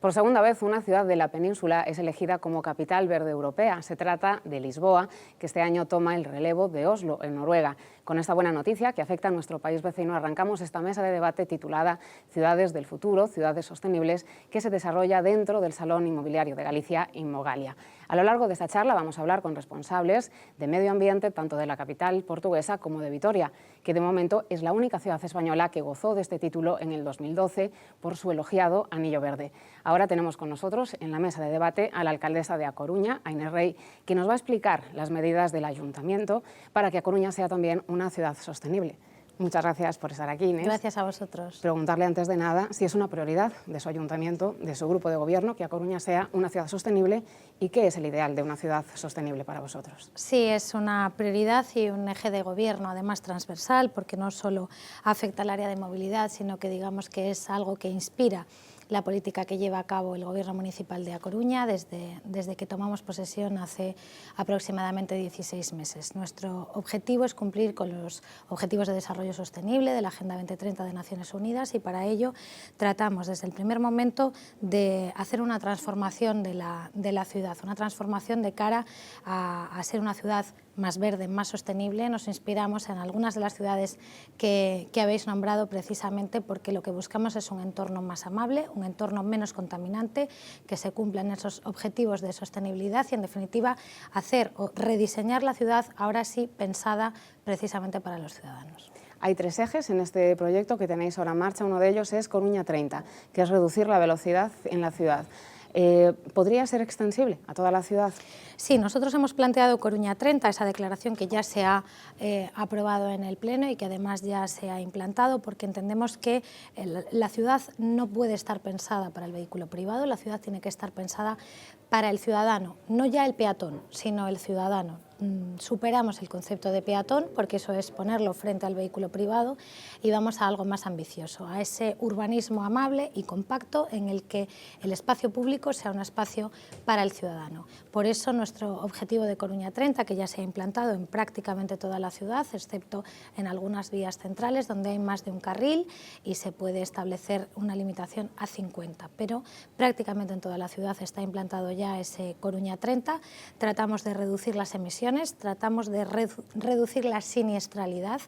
Por segunda vez, una ciudad de la península es elegida como capital verde europea. Se trata de Lisboa, que este año toma el relevo de Oslo, en Noruega. Con esta buena noticia, que afecta a nuestro país vecino, arrancamos esta mesa de debate titulada Ciudades del futuro, ciudades sostenibles, que se desarrolla dentro del Salón Inmobiliario de Galicia, Inmogalia. A lo largo de esta charla vamos a hablar con responsables de medio ambiente, tanto de la capital portuguesa como de Vitoria, que de momento es la única ciudad española que gozó de este título en el 2012 por su elogiado Anillo Verde. Ahora tenemos con nosotros en la mesa de debate a la alcaldesa de A Coruña, Inés Rey, que nos va a explicar las medidas del ayuntamiento para que A Coruña sea también una ciudad sostenible. Muchas gracias por estar aquí, Inés. Gracias a vosotros. Preguntarle antes de nada si es una prioridad de su ayuntamiento, de su grupo de gobierno, que A Coruña sea una ciudad sostenible y qué es el ideal de una ciudad sostenible para vosotros. Sí, es una prioridad y un eje de gobierno, además transversal, porque no solo afecta al área de movilidad, sino que digamos que es algo que inspira la política que lleva a cabo el Gobierno Municipal de A Coruña desde que tomamos posesión hace aproximadamente 16 meses. Nuestro objetivo es cumplir con los Objetivos de Desarrollo Sostenible de la Agenda 2030 de Naciones Unidas y para ello tratamos desde el primer momento de hacer una transformación de la ciudad, una transformación de cara a ser una ciudad más verde, más sostenible. Nos inspiramos en algunas de las ciudades que habéis nombrado precisamente porque lo que buscamos es un entorno más amable, un entorno menos contaminante, que se cumplan esos objetivos de sostenibilidad y en definitiva hacer o rediseñar la ciudad ahora sí pensada precisamente para los ciudadanos. Hay 3 ejes en este proyecto que tenéis ahora en marcha. Uno de ellos es Coruña 30, que es reducir la velocidad en la ciudad. ¿Podría ser extensible a toda la ciudad? Sí, nosotros hemos planteado Coruña 30, esa declaración que ya se ha aprobado en el Pleno y que además ya se ha implantado, porque entendemos que la ciudad no puede estar pensada para el vehículo privado, la ciudad tiene que estar pensada para el ciudadano, no ya el peatón, sino el ciudadano. Superamos el concepto de peatón, porque eso es ponerlo frente al vehículo privado, y vamos a algo más ambicioso, a ese urbanismo amable y compacto en el que el espacio público sea un espacio para el ciudadano. Por eso nuestro objetivo de Coruña 30, que ya se ha implantado en prácticamente toda la ciudad, excepto en algunas vías centrales donde hay más de un carril y se puede establecer una limitación a 50, pero prácticamente en toda la ciudad está implantado ya ese Coruña 30. Tratamos de reducir las emisiones, tratamos de reducir la siniestralidad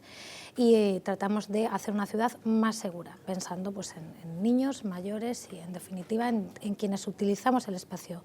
y tratamos de hacer una ciudad más segura, pensando pues, en niños, mayores y en definitiva en quienes utilizamos el espacio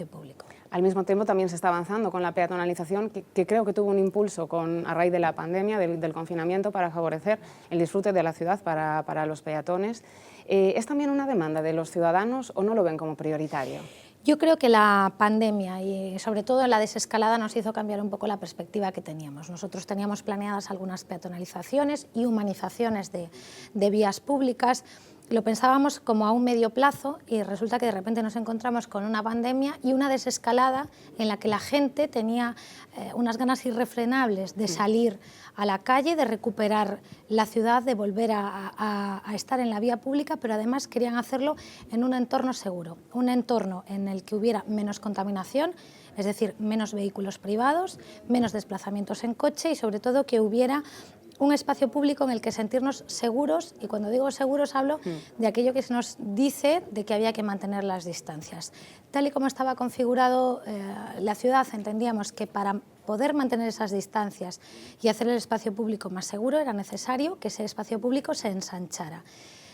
público. Al mismo tiempo también se está avanzando con la peatonalización, que creo que tuvo un impulso a raíz de la pandemia, del confinamiento, para favorecer el disfrute de la ciudad para los peatones. ¿Es también una demanda de los ciudadanos o no lo ven como prioritario? Yo creo que la pandemia y sobre todo la desescalada nos hizo cambiar un poco la perspectiva que teníamos. Nosotros teníamos planeadas algunas peatonalizaciones y humanizaciones de vías públicas. Lo pensábamos como a un medio plazo y resulta que de repente nos encontramos con una pandemia y una desescalada en la que la gente tenía unas ganas irrefrenables de salir a la calle, de recuperar la ciudad, de volver a estar en la vía pública, pero además querían hacerlo en un entorno seguro, un entorno en el que hubiera menos contaminación, es decir, menos vehículos privados, menos desplazamientos en coche y sobre todo que hubiera un espacio público en el que sentirnos seguros, y cuando digo seguros hablo de aquello que se nos dice de que había que mantener las distancias. Tal y como estaba configurado la ciudad, entendíamos que para poder mantener esas distancias y hacer el espacio público más seguro era necesario que ese espacio público se ensanchara.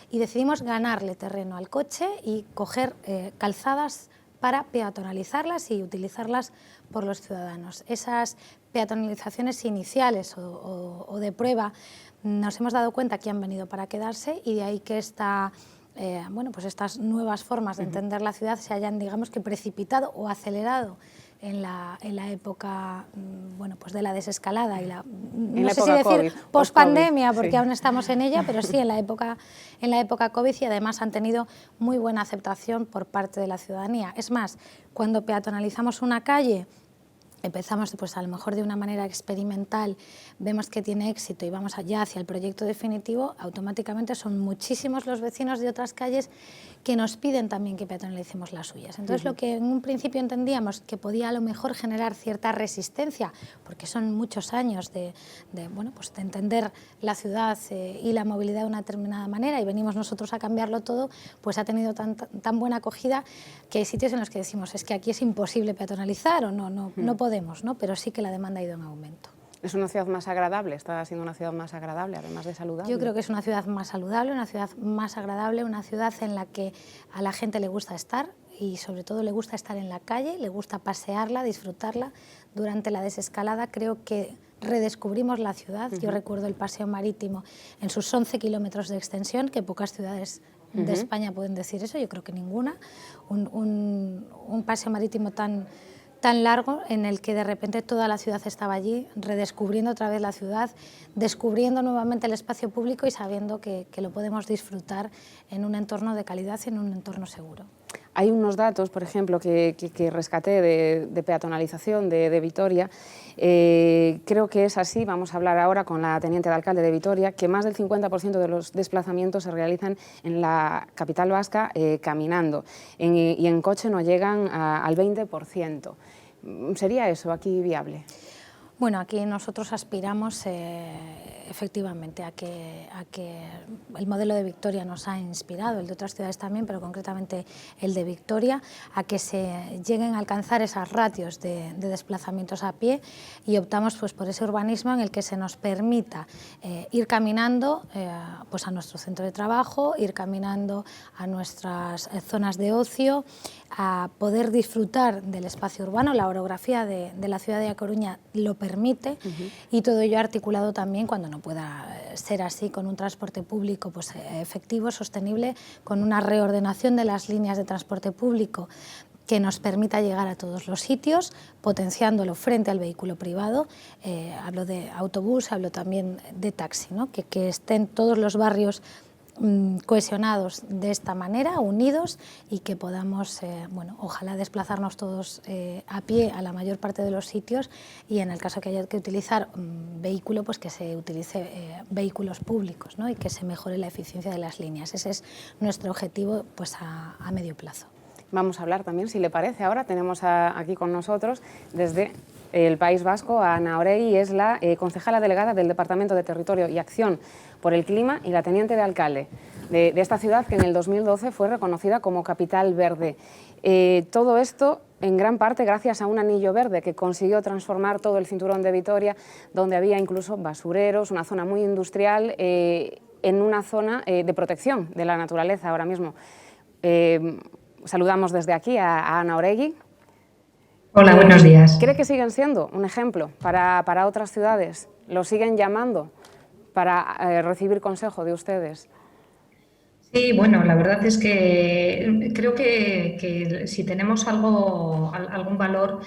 Y decidimos ganarle terreno al coche y coger calzadas para peatonalizarlas y utilizarlas por los ciudadanos. Esas peatonalizaciones iniciales o de prueba nos hemos dado cuenta que han venido para quedarse y de ahí que pues estas nuevas formas de entender la ciudad se hayan, digamos, que precipitado o acelerado en la época pues de la desescalada y no sé si decir pospandemia, porque sí, aún estamos en ella, pero sí en la época COVID, y además han tenido muy buena aceptación por parte de la ciudadanía. Es más, cuando peatonalizamos una calle empezamos pues a lo mejor de una manera experimental, vemos que tiene éxito y vamos allá hacia el proyecto definitivo, automáticamente son muchísimos los vecinos de otras calles que nos piden también que peatonalicemos las suyas. Entonces lo que en un principio entendíamos que podía a lo mejor generar cierta resistencia, porque son muchos años de entender la ciudad y la movilidad de una determinada manera y venimos nosotros a cambiarlo todo, pues ha tenido tan buena acogida que hay sitios en los que decimos es que aquí es imposible peatonalizar o no podemos, ¿no? Pero sí que la demanda ha ido en aumento. ¿Es una ciudad más agradable? ¿Está siendo una ciudad más agradable, además de saludable? Yo creo que es una ciudad más saludable, una ciudad más agradable, una ciudad en la que a la gente le gusta estar y sobre todo le gusta estar en la calle, le gusta pasearla, disfrutarla. Durante la desescalada creo que redescubrimos la ciudad. Yo recuerdo el paseo marítimo en sus 11 kilómetros de extensión, que pocas ciudades de España pueden decir eso, yo creo que ninguna. Un paseo marítimo tan largo en el que de repente toda la ciudad estaba allí, redescubriendo otra vez la ciudad, descubriendo nuevamente el espacio público y sabiendo que lo podemos disfrutar en un entorno de calidad y en un entorno seguro. Hay unos datos, por ejemplo, que rescaté de peatonalización de Vitoria. Creo que es así, vamos a hablar ahora con la teniente de alcalde de Vitoria, que más del 50% de los desplazamientos se realizan en la capital vasca caminando y en coche no llegan al 20%. ¿Sería eso aquí viable? Bueno, aquí nosotros aspiramos efectivamente a que el modelo de Vitoria nos ha inspirado, el de otras ciudades también, pero concretamente el de Vitoria, a que se lleguen a alcanzar esas ratios de desplazamientos a pie y optamos pues por ese urbanismo en el que se nos permita ir caminando pues a nuestro centro de trabajo, ir caminando a nuestras zonas de ocio, a poder disfrutar del espacio urbano. La orografía de la ciudad de A Coruña lo permite y todo ello articulado también, cuando no pueda ser así, con un transporte público pues, efectivo, sostenible, con una reordenación de las líneas de transporte público que nos permita llegar a todos los sitios, potenciándolo frente al vehículo privado. Hablo de autobús, hablo también de taxi, ¿no? que estén todos los barrios cohesionados de esta manera, unidos, y que podamos, ojalá desplazarnos todos a pie a la mayor parte de los sitios, y en el caso que haya que utilizar vehículo, pues que se utilice vehículos públicos, ¿no? Y que se mejore la eficiencia de las líneas. Ese es nuestro objetivo pues a medio plazo. Vamos a hablar también, si le parece, ahora tenemos aquí con nosotros desde el País Vasco a Ana Oregui, es la concejala delegada del Departamento de Territorio y Acción por el Clima y la teniente de alcalde de esta ciudad, que en el 2012 fue reconocida como capital verde. Todo esto en gran parte gracias a un anillo verde que consiguió transformar todo el cinturón de Vitoria, donde había incluso basureros, una zona muy industrial, en una zona de protección de la naturaleza ahora mismo. Saludamos desde aquí a Ana Oregui. Hola, buenos días. ¿Cree que siguen siendo un ejemplo para otras ciudades? ¿Lo siguen llamando para recibir consejo de ustedes? Sí, bueno, la verdad es que creo que si tenemos algún valor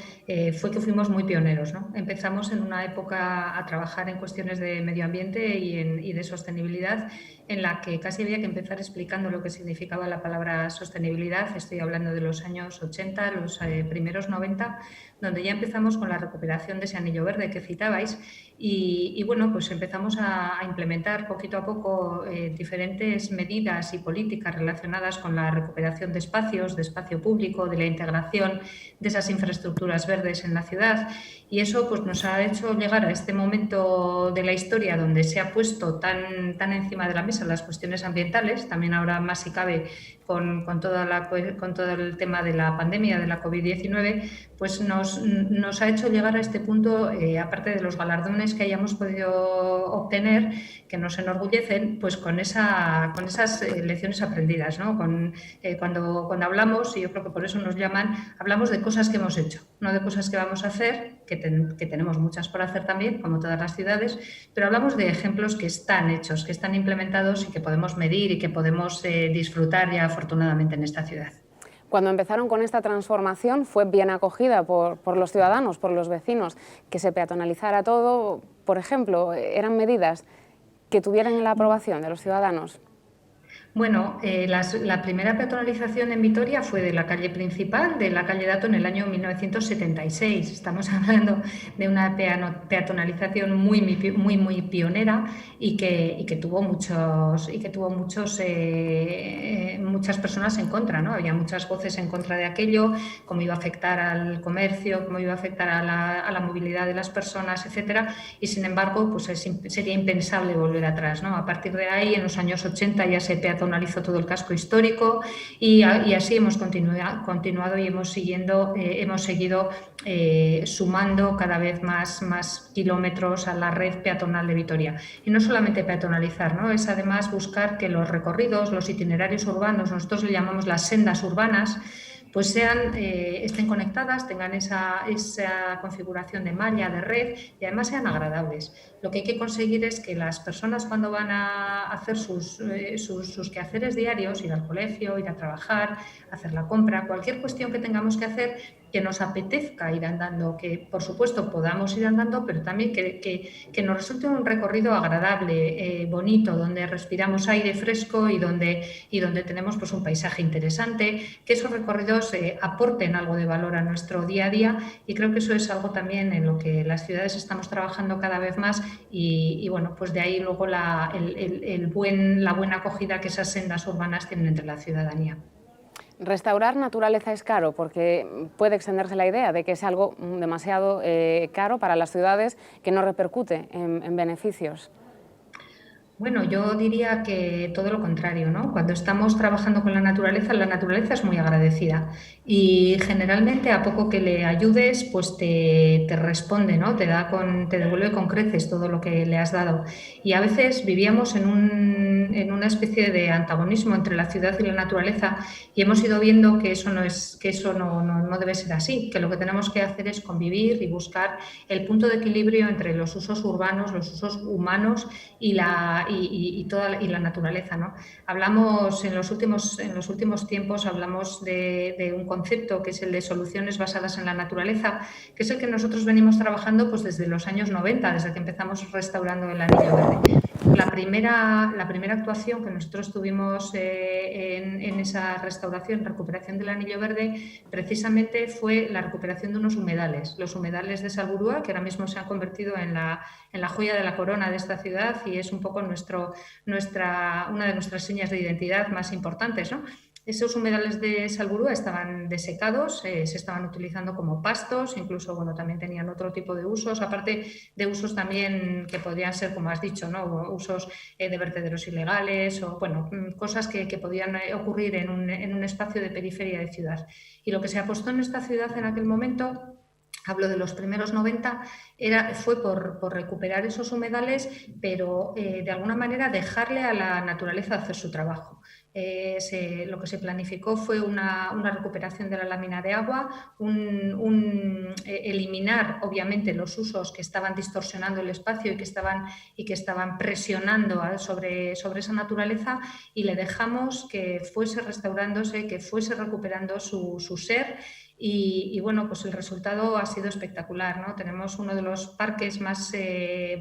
fue que fuimos muy pioneros, ¿no? Empezamos en una época a trabajar en cuestiones de medio ambiente y de sostenibilidad, en la que casi había que empezar explicando lo que significaba la palabra sostenibilidad. Estoy hablando de los años 80, los primeros 90, donde ya empezamos con la recuperación de ese anillo verde que citabais. Y bueno, pues empezamos a implementar poquito a poco diferentes medidas y políticas relacionadas con la recuperación de espacios, de espacio público, de la integración de esas infraestructuras verdes en la ciudad. Y eso pues, nos ha hecho llegar a este momento de la historia donde se ha puesto tan encima de la mesa las cuestiones ambientales, también ahora más si cabe con todo el tema de la pandemia, de la COVID-19, pues nos ha hecho llegar a este punto, aparte de los galardones que hayamos podido obtener, que nos enorgullecen, pues con esas lecciones aprendidas, ¿no? Cuando hablamos, y yo creo que por eso nos llaman, hablamos de cosas que hemos hecho, no de cosas que vamos a hacer, que tenemos muchas por hacer también, como todas las ciudades, pero hablamos de ejemplos que están hechos, que están implementados y que podemos medir y que podemos disfrutar ya afortunadamente en esta ciudad. Cuando empezaron con esta transformación fue bien acogida por los ciudadanos, por los vecinos, que se peatonalizara todo. Por ejemplo, ¿eran medidas que tuvieran la aprobación de los ciudadanos? Bueno, la primera peatonalización en Vitoria fue de la calle principal, de la calle Dato, en el año 1976. Estamos hablando de una peatonalización muy pionera y que tuvo muchas personas en contra, ¿no? Había muchas voces en contra de aquello, cómo iba a afectar al comercio, cómo iba a afectar a la movilidad de las personas, etcétera. Y sin embargo, pues sería impensable volver atrás, ¿no? A partir de ahí, en los años 80 ya se peatonalizó todo el casco histórico y así hemos continuado y hemos seguido sumando cada vez más kilómetros a la red peatonal de Vitoria. Y no solamente peatonalizar, ¿no? Es además buscar que los recorridos, los itinerarios urbanos, nosotros le llamamos las sendas urbanas, pues estén conectadas, tengan esa configuración de malla, de red y además sean agradables. Lo que hay que conseguir es que las personas, cuando van a hacer sus quehaceres diarios, ir al colegio, ir a trabajar, hacer la compra, cualquier cuestión que tengamos que hacer, que nos apetezca ir andando, que por supuesto podamos ir andando, pero también que nos resulte un recorrido agradable, bonito, donde respiramos aire fresco y donde tenemos pues un paisaje interesante, que esos recorridos aporten algo de valor a nuestro día a día, y creo que eso es algo también en lo que las ciudades estamos trabajando cada vez más y bueno, pues de ahí luego la buena acogida que esas sendas urbanas tienen entre la ciudadanía. Restaurar naturaleza es caro, porque puede extenderse la idea de que es algo demasiado caro para las ciudades, que no repercute en beneficios. Bueno, yo diría que todo lo contrario, ¿no? Cuando estamos trabajando con la naturaleza es muy agradecida y generalmente a poco que le ayudes, pues te responde, ¿no? Te devuelve con creces todo lo que le has dado. Y a veces vivíamos en una especie de antagonismo entre la ciudad y la naturaleza y hemos ido viendo que eso no debe ser así, que lo que tenemos que hacer es convivir y buscar el punto de equilibrio entre los usos urbanos, los usos humanos y la naturaleza, ¿no? Hablamos en los últimos tiempos hablamos de un concepto que es el de soluciones basadas en la naturaleza, que es el que nosotros venimos trabajando pues desde los años 90, desde que empezamos restaurando el Anillo Verde. La primera actuación que nosotros tuvimos en esa recuperación del Anillo Verde, precisamente fue la recuperación de unos humedales, los humedales de Salburua, que ahora mismo se han convertido en la joya de la corona de esta ciudad y es un poco una de nuestras señas de identidad más importantes, ¿no? Esos humedales de Salburua estaban desecados, se estaban utilizando como pastos, incluso bueno, también tenían otro tipo de usos, aparte de usos también que podrían ser, como has dicho, ¿no? Usos de vertederos ilegales o bueno, cosas que podían ocurrir en un espacio de periferia de ciudad. Y lo que se apostó en esta ciudad en aquel momento, hablo de los primeros 90, fue por recuperar esos humedales, pero de alguna manera dejarle a la naturaleza hacer su trabajo. Lo que se planificó fue una recuperación de la lámina de agua, eliminar obviamente los usos que estaban distorsionando el espacio y que estaban presionando sobre esa naturaleza, y le dejamos que fuese restaurándose, que fuese recuperando su ser. Y bueno, pues el resultado ha sido espectacular, ¿no? Tenemos uno de los parques más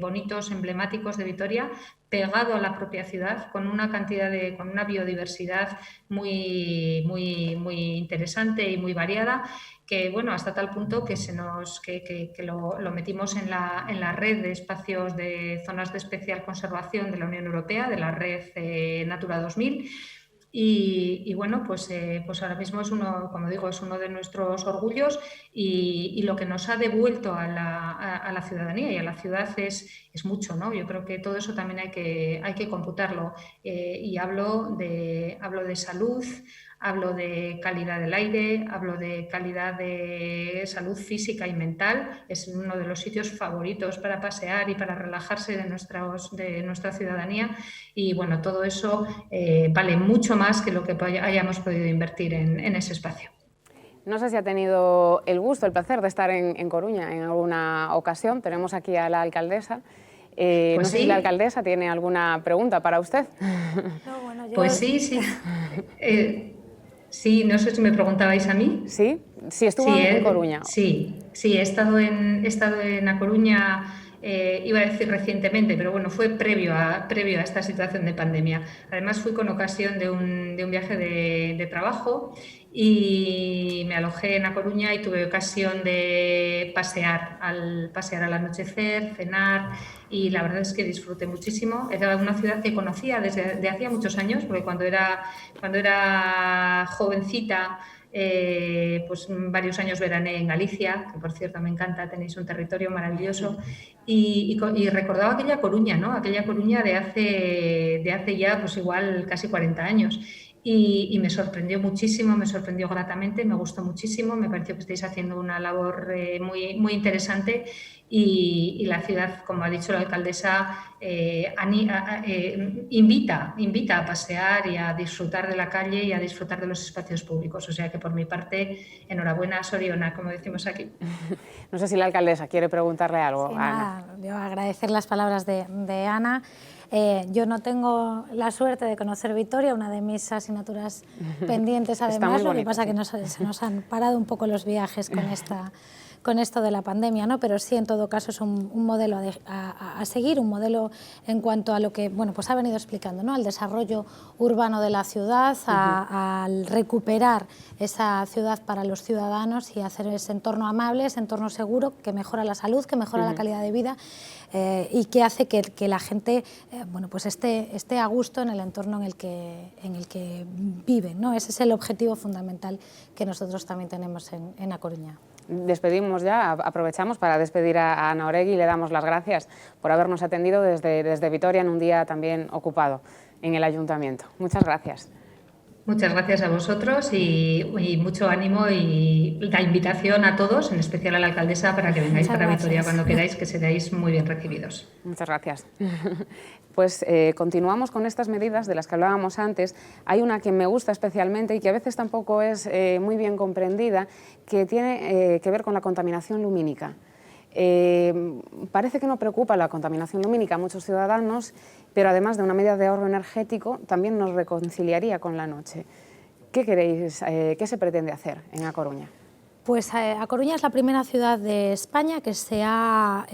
bonitos, emblemáticos de Vitoria, pegado a la propia ciudad, con una biodiversidad muy interesante y muy variada, que bueno, hasta tal punto que lo metimos en la red de espacios de zonas de especial conservación de la Unión Europea, de la red Natura 2000. Y bueno, pues ahora mismo es uno de nuestros orgullos y lo que nos ha devuelto a la ciudadanía y a la ciudad es mucho, ¿no? Yo creo que todo eso también hay que computarlo. Y hablo de salud, hablo de calidad del aire, hablo de calidad de salud física y mental. Es uno de los sitios favoritos para pasear y para relajarse de nuestra ciudadanía. Y bueno, todo eso vale mucho más que lo que hayamos podido invertir en ese espacio. No sé si ha tenido el gusto, el placer de estar en Coruña en alguna ocasión. Tenemos aquí a la alcaldesa. Pues no sé si la alcaldesa tiene alguna pregunta para usted. No, bueno, Pues sí. Sí, no sé si me preguntabais a mí. Sí, estuvo en Coruña. Sí, he estado en A Coruña iba a decir recientemente, pero bueno, fue previo a esta situación de pandemia. Además fui con ocasión de un viaje de trabajo y me alojé en A Coruña y tuve ocasión de pasear al anochecer, cenar, y la verdad es que disfruté muchísimo. Era una ciudad que conocía desde hacía muchos años, porque cuando era jovencita, pues varios años veraneé en Galicia, que por cierto me encanta, tenéis un territorio maravilloso, y recordaba aquella Coruña, ¿no? Aquella Coruña de hace ya pues igual casi 40 años. Y me sorprendió muchísimo, me sorprendió gratamente, me gustó muchísimo, me pareció que estáis haciendo una labor muy, muy interesante, y la ciudad, como ha dicho la alcaldesa, invita a pasear y a disfrutar de la calle y a disfrutar de los espacios públicos. O sea que por mi parte, enhorabuena, Soriona, como decimos aquí. No sé si la alcaldesa quiere preguntarle algo Sí, a Ana. nada, yo agradecer las palabras de Ana. Yo no tengo la suerte de conocer Vitoria, una de mis asignaturas pendientes además, lo que pasa es que se nos han parado un poco los viajes con esto de la pandemia, ¿no? Pero sí, en todo caso, es un modelo a seguir, un modelo en cuanto a lo que pues ha venido explicando, ¿no? Al desarrollo urbano de la ciudad, al recuperar esa ciudad para los ciudadanos y hacer ese entorno amable, ese entorno seguro, que mejora la salud, que mejora la calidad de vida, y que hace que la gente pues esté a gusto en el entorno en el que viven, ¿no? Ese es el objetivo fundamental que nosotros también tenemos en A Coruña. Despedimos ya, aprovechamos para despedir a Ana Oregui y le damos las gracias por habernos atendido desde Vitoria en un día también ocupado en el Ayuntamiento. Muchas gracias. Muchas gracias a vosotros y mucho ánimo, y la invitación a todos, en especial a la alcaldesa, para que vengáis para Vitoria cuando queráis, que seréis muy bien recibidos. Muchas gracias. Pues continuamos con estas medidas de las que hablábamos antes. Hay una que me gusta especialmente y que a veces tampoco es muy bien comprendida, que tiene que ver con la contaminación lumínica. Parece que no preocupa la contaminación lumínica a muchos ciudadanos, pero además de una medida de ahorro energético, también nos reconciliaría con la noche. ¿Qué queréis, qué se pretende hacer en A Coruña? Pues A Coruña es la primera ciudad de España que se ha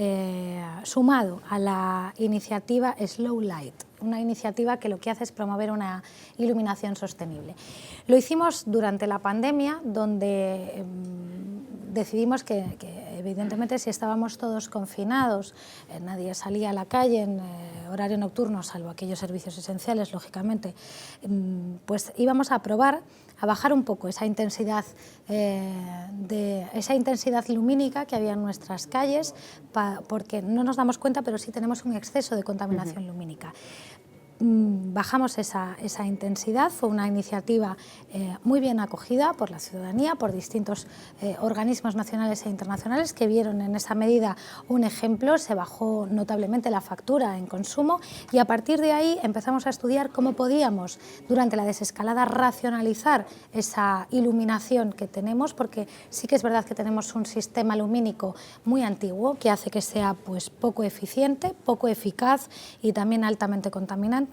sumado a la iniciativa Slow Light, una iniciativa que lo que hace es promover una iluminación sostenible. Lo hicimos durante la pandemia, donde decidimos que evidentemente si estábamos todos confinados, nadie salía a la calle en horario nocturno, salvo aquellos servicios esenciales, lógicamente, pues íbamos a probar a bajar un poco esa intensidad lumínica que había en nuestras calles, porque no nos damos cuenta, pero sí tenemos un exceso de contaminación lumínica. Bajamos esa intensidad, fue una iniciativa muy bien acogida por la ciudadanía, por distintos organismos nacionales e internacionales que vieron en esa medida un ejemplo, se bajó notablemente la factura en consumo, y a partir de ahí empezamos a estudiar cómo podíamos durante la desescalada racionalizar esa iluminación que tenemos, porque sí que es verdad que tenemos un sistema lumínico muy antiguo que hace que sea pues poco eficiente, poco eficaz y también altamente contaminante.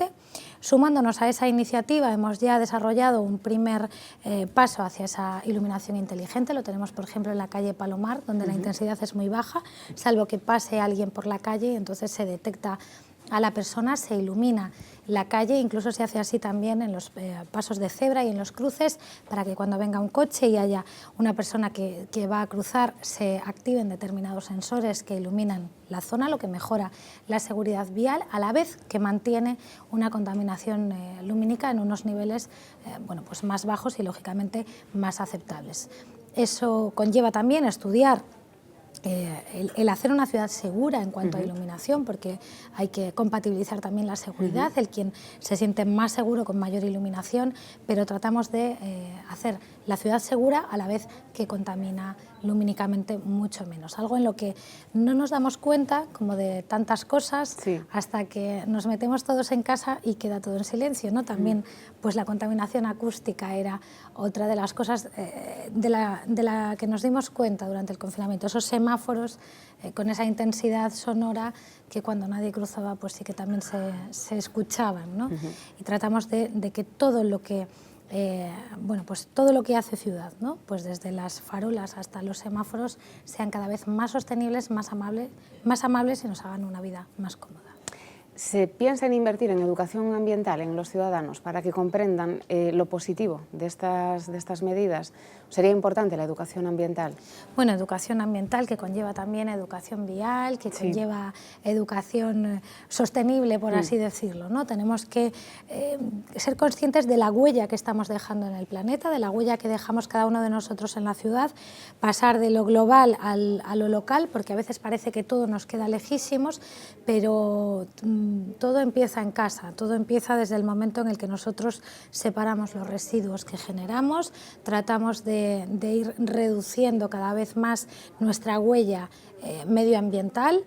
Sumándonos a esa iniciativa, hemos ya desarrollado un primer paso hacia esa iluminación inteligente. Lo tenemos, por ejemplo, en la calle Palomar, donde la intensidad es muy baja, salvo que pase alguien por la calle, entonces se detecta a la persona, se ilumina la calle, incluso se hace así también en los pasos de cebra y en los cruces, para que cuando venga un coche y haya una persona que va a cruzar, se activen determinados sensores que iluminan la zona, lo que mejora la seguridad vial, a la vez que mantiene una contaminación lumínica en unos niveles pues más bajos y lógicamente más aceptables. Eso conlleva también estudiar el hacer una ciudad segura en cuanto a iluminación, porque hay que compatibilizar también la seguridad, el quien se siente más seguro con mayor iluminación, pero tratamos de hacer la ciudad segura a la vez que contamina lumínicamente mucho menos, algo en lo que no nos damos cuenta, como de tantas cosas, hasta que nos metemos todos en casa y queda todo en silencio, ¿no? También pues la contaminación acústica era otra de las cosas de la que nos dimos cuenta durante el confinamiento, esos semáforos con esa intensidad sonora que cuando nadie cruzaba pues sí que también se escuchaban, ¿no? Y tratamos de que todo lo que bueno, pues todo lo que hace ciudad, ¿no? Pues desde las farolas hasta los semáforos sean cada vez más sostenibles, más amables y nos hagan una vida más cómoda. ¿Se piensa en invertir en educación ambiental en los ciudadanos para que comprendan lo positivo de estas medidas? ¿Sería importante la educación ambiental? Bueno, educación ambiental que conlleva también educación vial, que conlleva educación sostenible, por así decirlo, ¿no? Tenemos que ser conscientes de la huella que estamos dejando en el planeta, de la huella que dejamos cada uno de nosotros en la ciudad, pasar de lo global a lo local, porque a veces parece que todo nos queda lejísimos, pero todo empieza en casa, todo empieza desde el momento en el que nosotros separamos los residuos que generamos, tratamos de ir reduciendo cada vez más nuestra huella medioambiental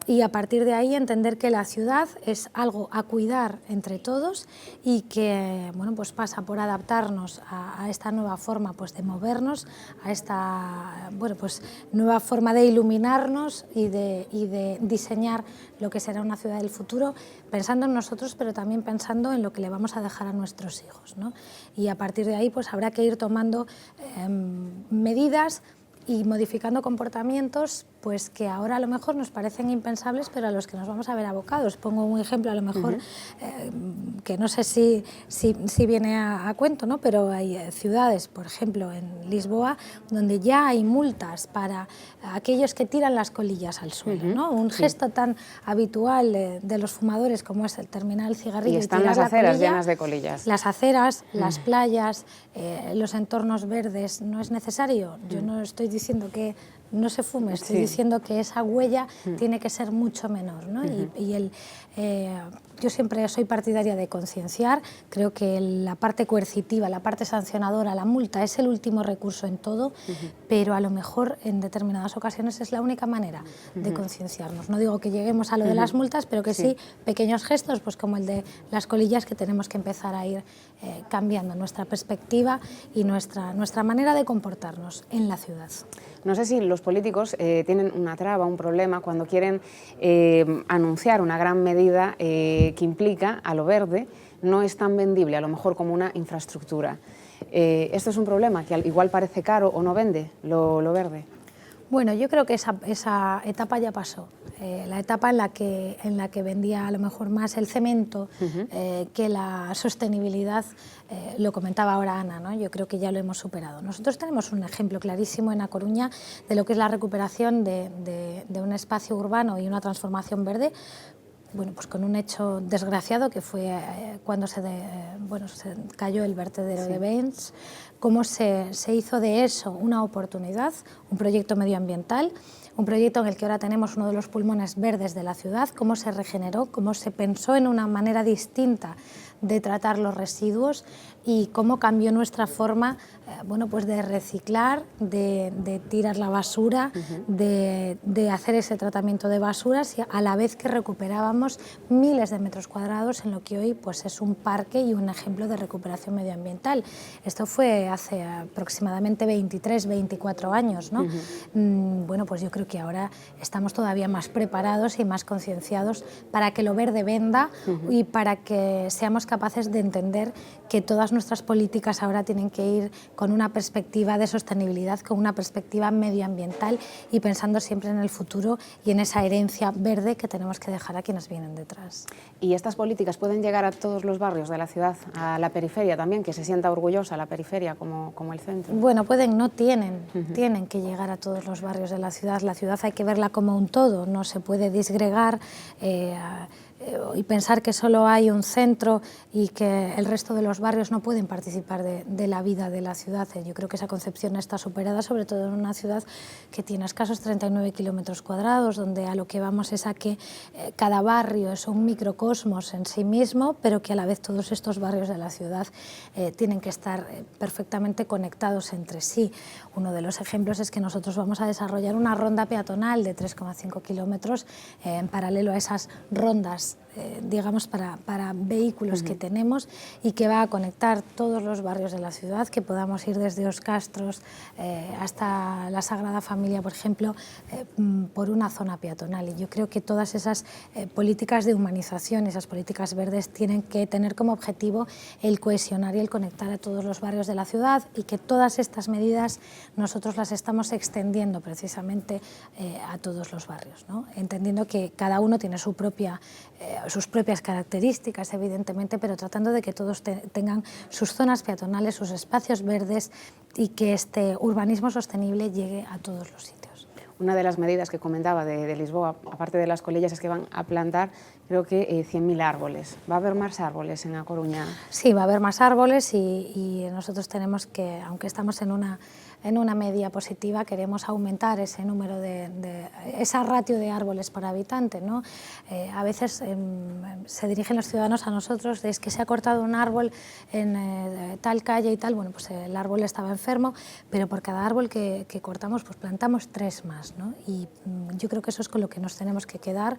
y a partir de ahí entender que la ciudad es algo a cuidar entre todos y que bueno, pues pasa por adaptarnos a esta nueva forma pues, de movernos, a esta bueno, pues, nueva forma de iluminarnos y de diseñar lo que será una ciudad del futuro, pensando en nosotros, pero también pensando en lo que le vamos a dejar a nuestros hijos, ¿no? Y a partir de ahí pues, habrá que ir tomando medidas y modificando comportamientos pues que ahora a lo mejor nos parecen impensables, pero a los que nos vamos a ver abocados. Pongo un ejemplo a lo mejor que no sé si viene a cuento, ¿no? Pero hay ciudades, por ejemplo en Lisboa, donde ya hay multas para aquellos que tiran las colillas al suelo, ¿no? Un gesto tan habitual de los fumadores como es el terminar el cigarrillo y están las aceras llenas de colillas. Las aceras, las playas, los entornos verdes, ¿no es necesario? Yo no estoy diciendo que no se fume, estoy diciendo que esa huella tiene que ser mucho menor, ¿no? Yo siempre soy partidaria de concienciar, creo que la parte coercitiva, la parte sancionadora, la multa es el último recurso en todo, pero a lo mejor en determinadas ocasiones es la única manera de concienciarnos. No digo que lleguemos a lo de las multas, pero que sí pequeños gestos, pues como el de las colillas, que tenemos que empezar a ir cambiando nuestra perspectiva y nuestra manera de comportarnos en la ciudad. No sé si los políticos tienen una traba, un problema, cuando quieren anunciar una gran medida que implica a lo verde, no es tan vendible a lo mejor como una infraestructura. ¿Esto es un problema que igual parece caro o no vende lo verde? Bueno, yo creo que esa etapa ya pasó. La etapa en la que vendía a lo mejor más el cemento que la sostenibilidad, lo comentaba ahora Ana, ¿no? Yo creo que ya lo hemos superado. Nosotros tenemos un ejemplo clarísimo en A Coruña de lo que es la recuperación de un espacio urbano y una transformación verde, bueno, pues con un hecho desgraciado que fue cuando se cayó el vertedero de Bains, cómo se hizo de eso una oportunidad, un proyecto medioambiental, un proyecto en el que ahora tenemos uno de los pulmones verdes de la ciudad, cómo se regeneró, cómo se pensó en una manera distinta de tratar los residuos y cómo cambió nuestra forma bueno, pues de reciclar, de tirar la basura, de hacer ese tratamiento de basuras y a la vez que recuperábamos miles de metros cuadrados en lo que hoy pues, es un parque y un ejemplo de recuperación medioambiental. Esto fue hace aproximadamente 23, 24 años, ¿no? Bueno, pues yo creo que ahora estamos todavía más preparados y más concienciados para que lo verde venda y para que seamos capaces de entender que todas nuestras políticas ahora tienen que ir con una perspectiva de sostenibilidad, con una perspectiva medioambiental y pensando siempre en el futuro y en esa herencia verde que tenemos que dejar a quienes vienen detrás. ¿Y estas políticas pueden llegar a todos los barrios de la ciudad, a la periferia también, que se sienta orgullosa la periferia como el centro? Bueno, pueden, no tienen, tienen que llegar a todos los barrios de la ciudad. La ciudad hay que verla como un todo, no se puede disgregar y pensar que solo hay un centro y que el resto de los barrios no pueden participar de la vida de la ciudad. Yo creo que esa concepción está superada, sobre todo en una ciudad que tiene escasos 39 kilómetros cuadrados, donde a lo que vamos es a que cada barrio es un microcosmos en sí mismo, pero que a la vez todos estos barrios de la ciudad tienen que estar perfectamente conectados entre sí. Uno de los ejemplos es que nosotros vamos a desarrollar una ronda peatonal de 3,5 kilómetros en paralelo a esas rondas pistas, digamos, para vehículos que tenemos y que va a conectar todos los barrios de la ciudad, que podamos ir desde Os Castros hasta la Sagrada Familia, por ejemplo, por una zona peatonal. Y yo creo que todas esas políticas de humanización, esas políticas verdes, tienen que tener como objetivo el cohesionar y el conectar a todos los barrios de la ciudad, y que todas estas medidas nosotros las estamos extendiendo precisamente a todos los barrios, ¿no? Entendiendo que cada uno tiene sus propias características, evidentemente, pero tratando de que todos tengan sus zonas peatonales, sus espacios verdes, y que este urbanismo sostenible llegue a todos los sitios. Una de las medidas que comentaba de Lisboa, aparte de las colillas, es que van a plantar, creo que 100.000 árboles. ¿Va a haber más árboles en A Coruña? Sí, va a haber más árboles, y nosotros tenemos que, aunque estamos en una media positiva, queremos aumentar ese número esa ratio de árboles por habitante, ¿no? A veces se dirigen los ciudadanos a nosotros, es que se ha cortado un árbol en tal calle y tal. Bueno, pues el árbol estaba enfermo, pero por cada árbol que cortamos, pues plantamos 3 más, ¿no? Y yo creo que eso es con lo que nos tenemos que quedar,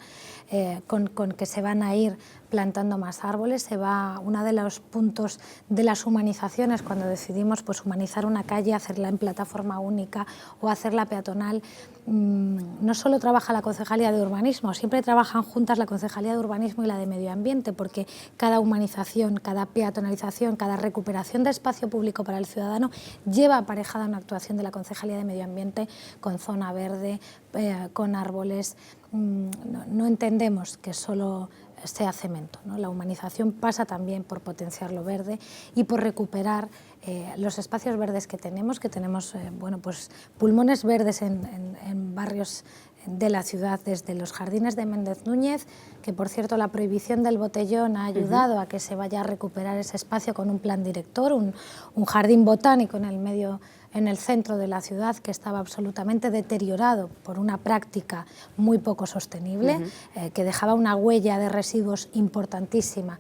con que se van a ir plantando más árboles. Uno de los puntos de las humanizaciones, cuando decidimos pues humanizar una calle, hacerla en plataforma única o hacerla peatonal, no solo trabaja la Concejalía de Urbanismo, siempre trabajan juntas la Concejalía de Urbanismo y la de Medio Ambiente, porque cada humanización, cada peatonalización, cada recuperación de espacio público para el ciudadano lleva aparejada una actuación de la Concejalía de Medio Ambiente con zona verde, con árboles. No entendemos que solo sea cemento, ¿no? La humanización pasa también por potenciar lo verde y por recuperar los espacios verdes que tenemos bueno, pues pulmones verdes en barrios de la ciudad, desde los jardines de Méndez Núñez, que por cierto la prohibición del botellón ha ayudado a que se vaya a recuperar ese espacio con un plan director, un jardín botánico en el centro de la ciudad, que estaba absolutamente deteriorado por una práctica muy poco sostenible, que dejaba una huella de residuos importantísima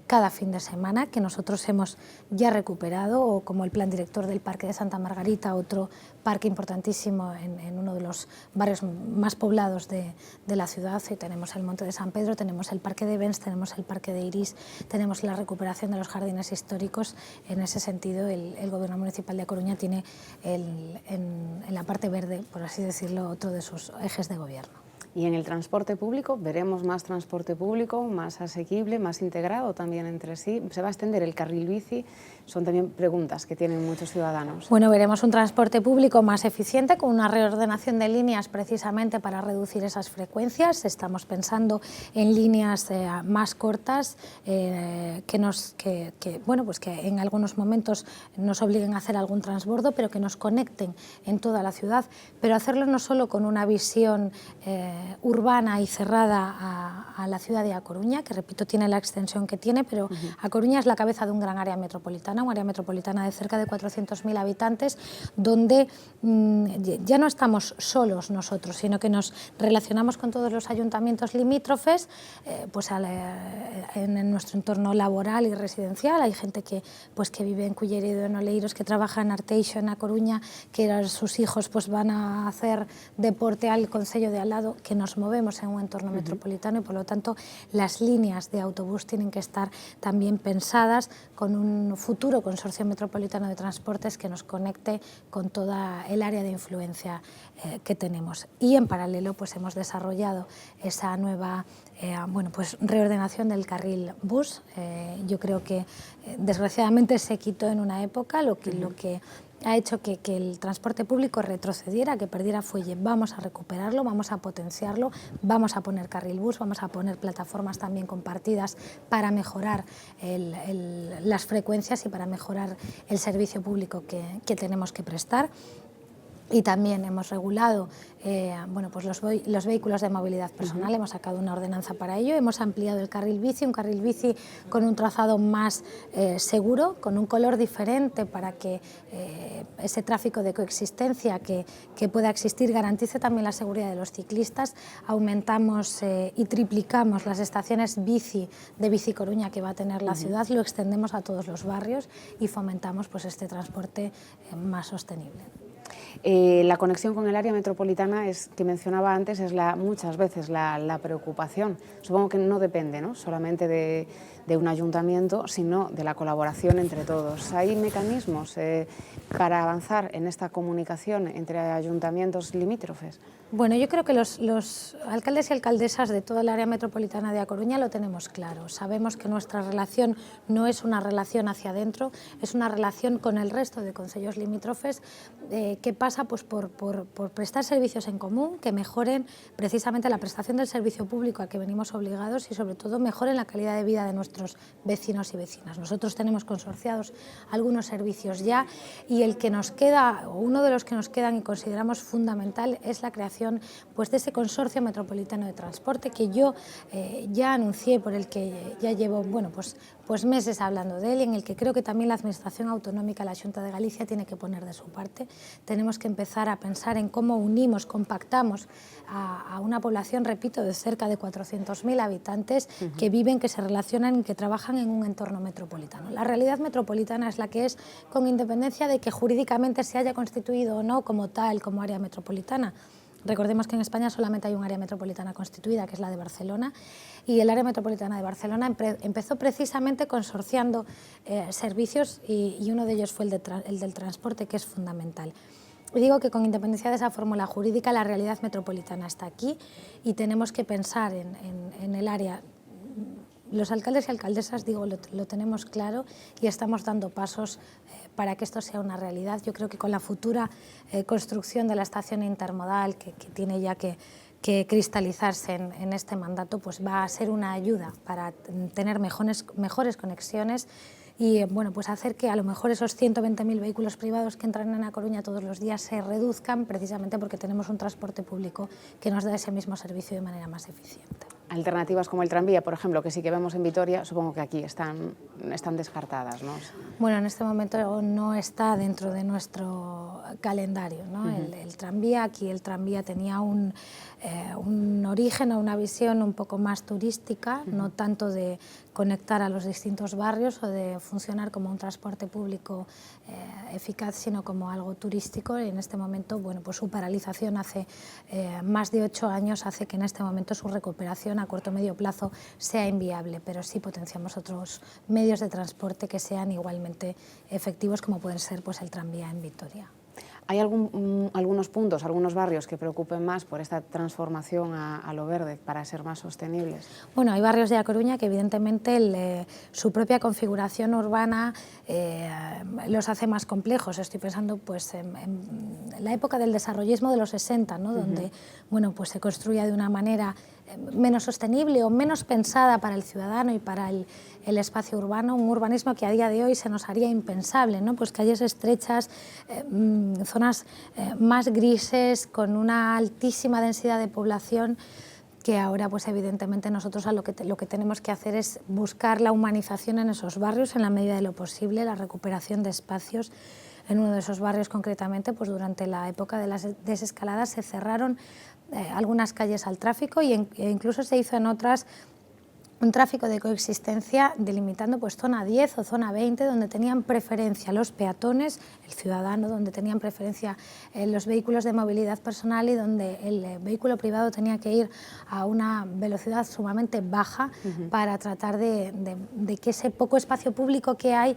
cada fin de semana, que nosotros hemos ya recuperado, o como el plan director del Parque de Santa Margarita, otro parque importantísimo en uno de los barrios más poblados de la ciudad. Y tenemos el Monte de San Pedro, tenemos el Parque de Bens, tenemos el Parque de Iris, tenemos la recuperación de los jardines históricos. En ese sentido, el Gobierno Municipal de A Coruña tiene en la parte verde, por así decirlo, otro de sus ejes de gobierno. Y en el transporte público, ¿veremos más transporte público, más asequible, más integrado también entre sí? ¿Se va a extender el carril bici? Son también preguntas que tienen muchos ciudadanos. Bueno, veremos un transporte público más eficiente, con una reordenación de líneas precisamente para reducir esas frecuencias. Estamos pensando en líneas más cortas que en algunos momentos nos obliguen a hacer algún transbordo, pero que nos conecten en toda la ciudad. Pero hacerlo no solo con una visión urbana y cerrada a la ciudad de A Coruña, que repito tiene la extensión que tiene, pero A Coruña es la cabeza de un gran área metropolitana, un área metropolitana de cerca de 400.000 habitantes, donde ya no estamos solos nosotros, sino que nos relacionamos con todos los ayuntamientos limítrofes, en nuestro entorno laboral y residencial. Hay gente que vive en Culleredo, en Oleiros, que trabaja en Arteixo, en A Coruña, que sus hijos van a hacer deporte al concello de al lado, que nos movemos en un entorno metropolitano, y por lo tanto las líneas de autobús tienen que estar también pensadas con un futuro consorcio metropolitano de transportes que nos conecte con toda el área de influencia que tenemos. Y en paralelo hemos desarrollado esa nueva reordenación del carril bus. Yo creo que desgraciadamente se quitó en una época, lo que ha hecho que el transporte público retrocediera, que perdiera fuelle. Vamos a recuperarlo, vamos a potenciarlo, vamos a poner carril bus, vamos a poner plataformas también compartidas para mejorar las frecuencias y para mejorar el servicio público que tenemos que prestar. Y también hemos regulado los vehículos de movilidad personal, hemos sacado una ordenanza para ello, hemos ampliado el carril bici, un carril bici con un trazado más seguro, con un color diferente, para que ese tráfico de coexistencia que pueda existir garantice también la seguridad de los ciclistas. Aumentamos y triplicamos las estaciones bici de Bici Coruña que va a tener la ciudad, lo extendemos a todos los barrios y fomentamos este transporte más sostenible. La conexión con el área metropolitana que mencionaba antes es muchas veces la preocupación. Supongo que no depende, ¿no?, solamente de un ayuntamiento, sino de la colaboración entre todos. ¿Hay mecanismos para avanzar en esta comunicación entre ayuntamientos limítrofes? Bueno, yo creo que los alcaldes y alcaldesas de toda el área metropolitana de A Coruña lo tenemos claro. Sabemos que nuestra relación no es una relación hacia adentro, es una relación con el resto de concellos limítrofes que pasa pues, por prestar servicios en común, que mejoren precisamente la prestación del servicio público a que venimos obligados y sobre todo mejoren la calidad de vida de nuestros vecinos y vecinas. Nosotros tenemos consorciados algunos servicios ya y el que nos queda, o uno de los que nos quedan y consideramos fundamental, es la creación pues, de ese consorcio metropolitano de transporte que yo ya anuncié, por el que ya llevo pues meses hablando de él, y en el que creo que también la Administración Autonómica, la Xunta de Galicia, tiene que poner de su parte. Tenemos que empezar a pensar en cómo unimos, compactamos a una población, repito, de cerca de 400.000 habitantes que viven, que se relacionan y que trabajan en un entorno metropolitano. La realidad metropolitana es la que es, con independencia de que jurídicamente se haya constituido o no como tal, como área metropolitana. Recordemos que en España solamente hay un área metropolitana constituida, que es la de Barcelona, y el área metropolitana de Barcelona empezó precisamente consorciando servicios y uno de ellos fue el del transporte, que es fundamental. Y digo que con independencia de esa fórmula jurídica, la realidad metropolitana está aquí y tenemos que pensar en el área. Los alcaldes y alcaldesas, digo, lo tenemos claro y estamos dando pasos para que esto sea una realidad. Yo creo que con la futura construcción de la estación intermodal, que tiene ya que cristalizarse en este mandato, pues va a ser una ayuda para tener mejores conexiones y bueno, pues hacer que a lo mejor esos 120.000 vehículos privados que entran en A Coruña todos los días se reduzcan, precisamente porque tenemos un transporte público que nos da ese mismo servicio de manera más eficiente. Alternativas como el tranvía, por ejemplo, que sí que vemos en Vitoria, supongo que aquí están descartadas, ¿no? Bueno, en este momento no está dentro de nuestro calendario, ¿no? El tranvía, aquí el tranvía tenía un origen o una visión un poco más turística, no tanto de conectar a los distintos barrios o de funcionar como un transporte público eficaz, sino como algo turístico. Y en este momento, bueno, pues su paralización hace más de 8 años hace que en este momento su recuperación a corto o medio plazo sea inviable, pero sí potenciamos otros medios de transporte que sean igualmente efectivos, como pueden ser pues, el tranvía en Vitoria. ¿Hay algunos puntos, algunos barrios que preocupen más por esta transformación a lo verde para ser más sostenibles? Bueno, hay barrios de A Coruña que evidentemente su propia configuración urbana los hace más complejos. Estoy pensando pues, en la época del desarrollismo de los 60, ¿no? Donde bueno, pues se construía de una manera menos sostenible o menos pensada para el ciudadano y para el espacio urbano, un urbanismo que a día de hoy se nos haría impensable, ¿no? Pues calles estrechas, zonas más grises, con una altísima densidad de población, que ahora pues evidentemente nosotros lo que tenemos que hacer es buscar la humanización en esos barrios en la medida de lo posible, la recuperación de espacios. En uno de esos barrios concretamente, pues durante la época de las desescaladas se cerraron algunas calles al tráfico e incluso se hizo en otras un tráfico de coexistencia delimitando pues zona 10 o zona 20, donde tenían preferencia los peatones, el ciudadano, donde tenían preferencia los vehículos de movilidad personal y donde el vehículo privado tenía que ir a una velocidad sumamente baja para tratar de que ese poco espacio público que hay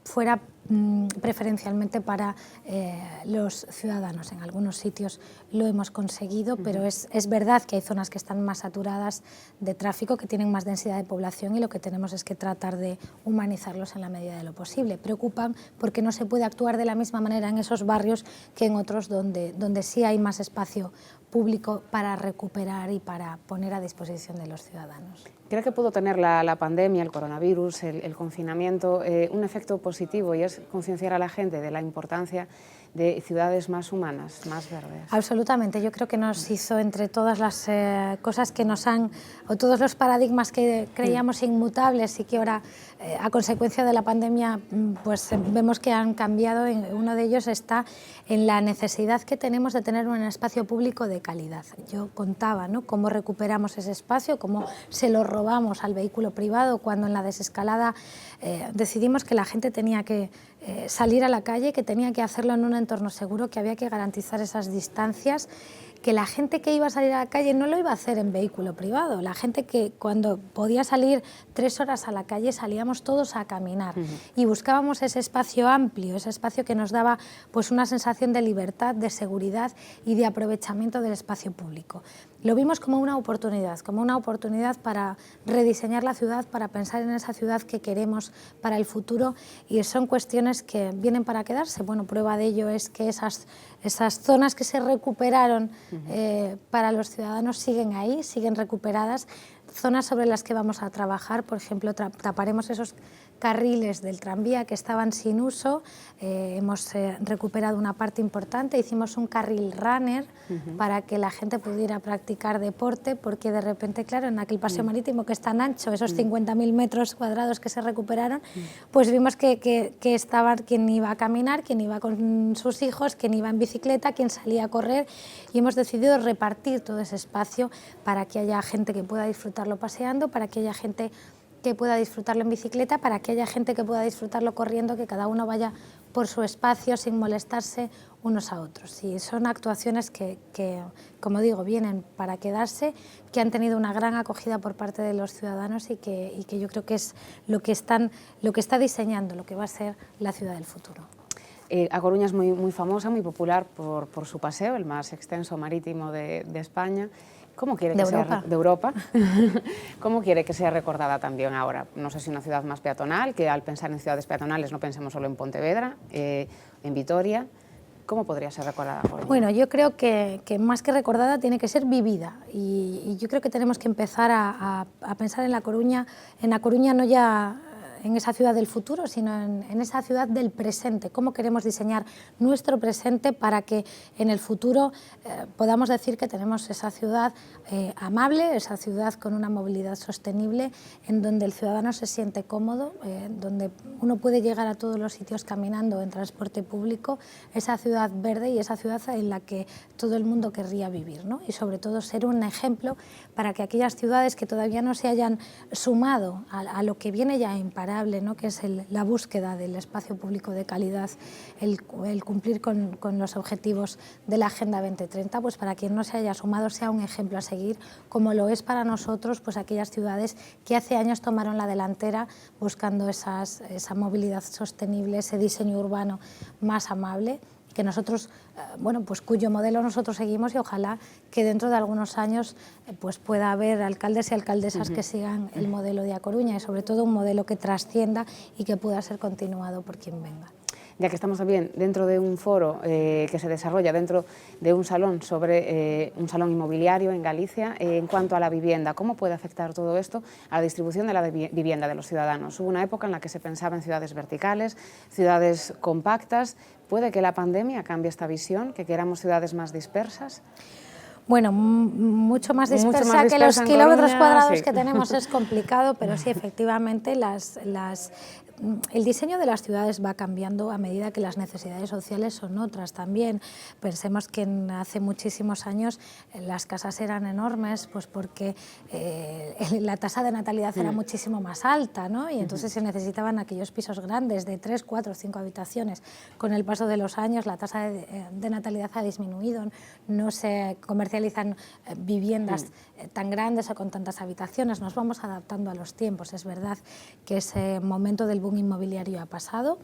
fuera preferencialmente para los ciudadanos. En algunos sitios lo hemos conseguido, pero es verdad que hay zonas que están más saturadas de tráfico, que tienen más densidad de población, y lo que tenemos es que tratar de humanizarlos en la medida de lo posible. Preocupan porque no se puede actuar de la misma manera en esos barrios que en otros donde sí hay más espacio público para recuperar y para poner a disposición de los ciudadanos. ¿Cree que pudo tener la pandemia, el coronavirus, el confinamiento, un efecto positivo, y es concienciar a la gente de la importancia de ciudades más humanas, más verdes? Absolutamente. Yo creo que nos hizo, entre todas las cosas que nos han, o todos los paradigmas que creíamos inmutables y que ahora, a consecuencia de la pandemia, pues vemos que han cambiado, uno de ellos está en la necesidad que tenemos de tener un espacio público de calidad. Yo contaba, ¿no?, cómo recuperamos ese espacio, cómo se lo robamos al vehículo privado cuando en la desescalada decidimos que la gente tenía que salir a la calle, que tenía que hacerlo en un entorno seguro, que había que garantizar esas distancias, que la gente que iba a salir a la calle no lo iba a hacer en vehículo privado, la gente que cuando podía salir 3 horas a la calle salíamos todos a caminar y buscábamos ese espacio amplio, ese espacio que nos daba pues una sensación de libertad, de seguridad y de aprovechamiento del espacio público. Lo vimos como una oportunidad para rediseñar la ciudad, para pensar en esa ciudad que queremos para el futuro, y son cuestiones que vienen para quedarse. Bueno, prueba de ello es que esas zonas que se recuperaron para los ciudadanos siguen ahí, siguen recuperadas, zonas sobre las que vamos a trabajar. Por ejemplo, taparemos esos carriles del tranvía que estaban sin uso, hemos recuperado una parte importante, hicimos un carril runner para que la gente pudiera practicar deporte, porque de repente, claro, en aquel paseo marítimo que es tan ancho, esos 50.000 metros cuadrados que se recuperaron, pues vimos que estaba quien iba a caminar, quien iba con sus hijos, quien iba en bicicleta, quien salía a correr, y hemos decidido repartir todo ese espacio para que haya gente que pueda disfrutarlo paseando, para que haya gente que pueda disfrutarlo en bicicleta, para que haya gente que pueda disfrutarlo corriendo, que cada uno vaya por su espacio sin molestarse unos a otros. Y son actuaciones que, como digo, vienen para quedarse, que han tenido una gran acogida por parte de los ciudadanos y que yo creo que es lo que está diseñando, lo que va a ser la ciudad del futuro. A Coruña es muy famosa, muy popular por su paseo, el más extenso marítimo de España. ¿Cómo quiere que sea de Europa? ¿Cómo quiere que sea recordada también ahora? No sé si una ciudad más peatonal, que al pensar en ciudades peatonales no pensemos solo en Pontevedra, en Vitoria. ¿Cómo podría ser recordada Coruña? Bueno, yo creo que más que recordada tiene que ser vivida, y yo creo que tenemos que empezar a pensar en La Coruña no ya en esa ciudad del futuro, sino en esa ciudad del presente. ¿Cómo queremos diseñar nuestro presente para que en el futuro podamos decir que tenemos esa ciudad amable, esa ciudad con una movilidad sostenible, en donde el ciudadano se siente cómodo, donde uno puede llegar a todos los sitios caminando en transporte público, esa ciudad verde y esa ciudad en la que todo el mundo querría vivir, ¿no? Y sobre todo ser un ejemplo para que aquellas ciudades que todavía no se hayan sumado a lo que viene ya imparable, ¿no? Que es la búsqueda del espacio público de calidad, el cumplir con los objetivos de la Agenda 2030, pues para quien no se haya sumado sea un ejemplo a seguir, como lo es para nosotros pues aquellas ciudades que hace años tomaron la delantera buscando esa movilidad sostenible, ese diseño urbano más amable, que nosotros, bueno, pues cuyo modelo nosotros seguimos, y ojalá que dentro de algunos años pues pueda haber alcaldes y alcaldesas que sigan el modelo de A Coruña, y sobre todo un modelo que trascienda y que pueda ser continuado por quien venga. Ya que estamos también dentro de un foro que se desarrolla dentro de un salón sobre un salón inmobiliario en Galicia, en cuanto a la vivienda, ¿cómo puede afectar todo esto a la distribución de la vivienda de los ciudadanos? Hubo una época en la que se pensaba en ciudades verticales, ciudades compactas. ¿Puede que la pandemia cambie esta visión, que queramos ciudades más dispersas? Bueno, mucho más dispersa que los kilómetros cuadrados que tenemos es complicado, pero sí, efectivamente, el diseño de las ciudades va cambiando a medida que las necesidades sociales son otras también. Pensemos que hace muchísimos años las casas eran enormes, pues porque la tasa de natalidad era muchísimo más alta, ¿no? Y entonces se necesitaban aquellos pisos grandes de 3, 4, 5 habitaciones. Con el paso de los años la tasa de natalidad ha disminuido, no se comercializan viviendas tan grandes o con tantas habitaciones. Nos vamos adaptando a los tiempos. Es verdad que ese momento del boom inmobiliario ha pasado,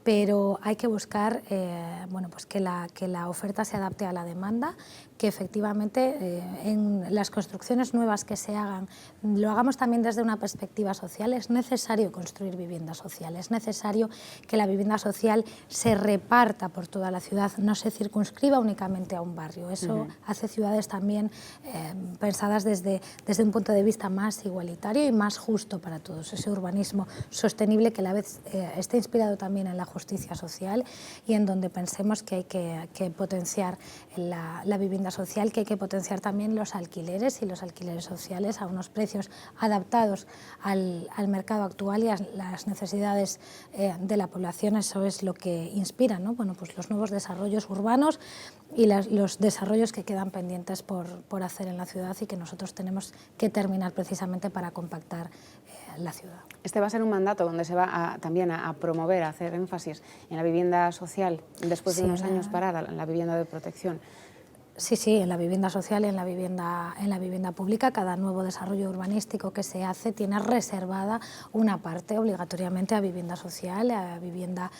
pero hay que buscar bueno, pues que la oferta se adapte a la demanda, que efectivamente en las construcciones nuevas que se hagan lo hagamos también desde una perspectiva social. Es necesario construir vivienda social, es necesario que la vivienda social se reparta por toda la ciudad, no se circunscriba únicamente a un barrio. Eso hace ciudades también pensadas desde un punto de vista más igualitario y más justo para todos, ese urbanismo sostenible que a la vez esté inspirado también en la justicia social, y en donde pensemos que hay que potenciar la vivienda vivienda social, que hay que potenciar también los alquileres y los alquileres sociales a unos precios adaptados al mercado actual y a las necesidades de la población. Eso es lo que inspira, ¿no? Bueno, pues los nuevos desarrollos urbanos y los desarrollos que quedan pendientes por hacer en la ciudad y que nosotros tenemos que terminar precisamente para compactar la ciudad. Este va a ser un mandato donde se va también a promover, a hacer énfasis en la vivienda social, después de unos años parada, en la vivienda de protección. Sí, en la vivienda social y en la vivienda pública. Cada nuevo desarrollo urbanístico que se hace tiene reservada una parte obligatoriamente a vivienda social, a vivienda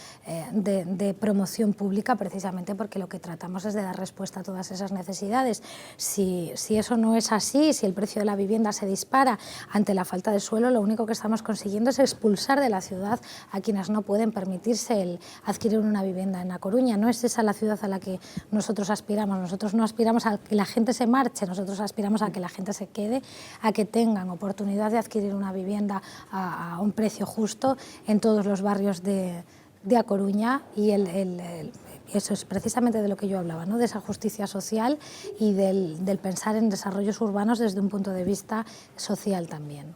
de promoción pública, precisamente porque lo que tratamos es de dar respuesta a todas esas necesidades. Si eso no es así, si el precio de la vivienda se dispara ante la falta de suelo, lo único que estamos consiguiendo es expulsar de la ciudad a quienes no pueden permitirse el adquirir una vivienda en A Coruña. No es esa la ciudad a la que nosotros aspiramos. Nosotros no aspiramos a que la gente se marche, nosotros aspiramos a que la gente se quede, a que tengan oportunidad de adquirir una vivienda a un precio justo en todos los barrios de A Coruña, y eso es precisamente de lo que yo hablaba, ¿no? De esa justicia social y del pensar en desarrollos urbanos desde un punto de vista social también.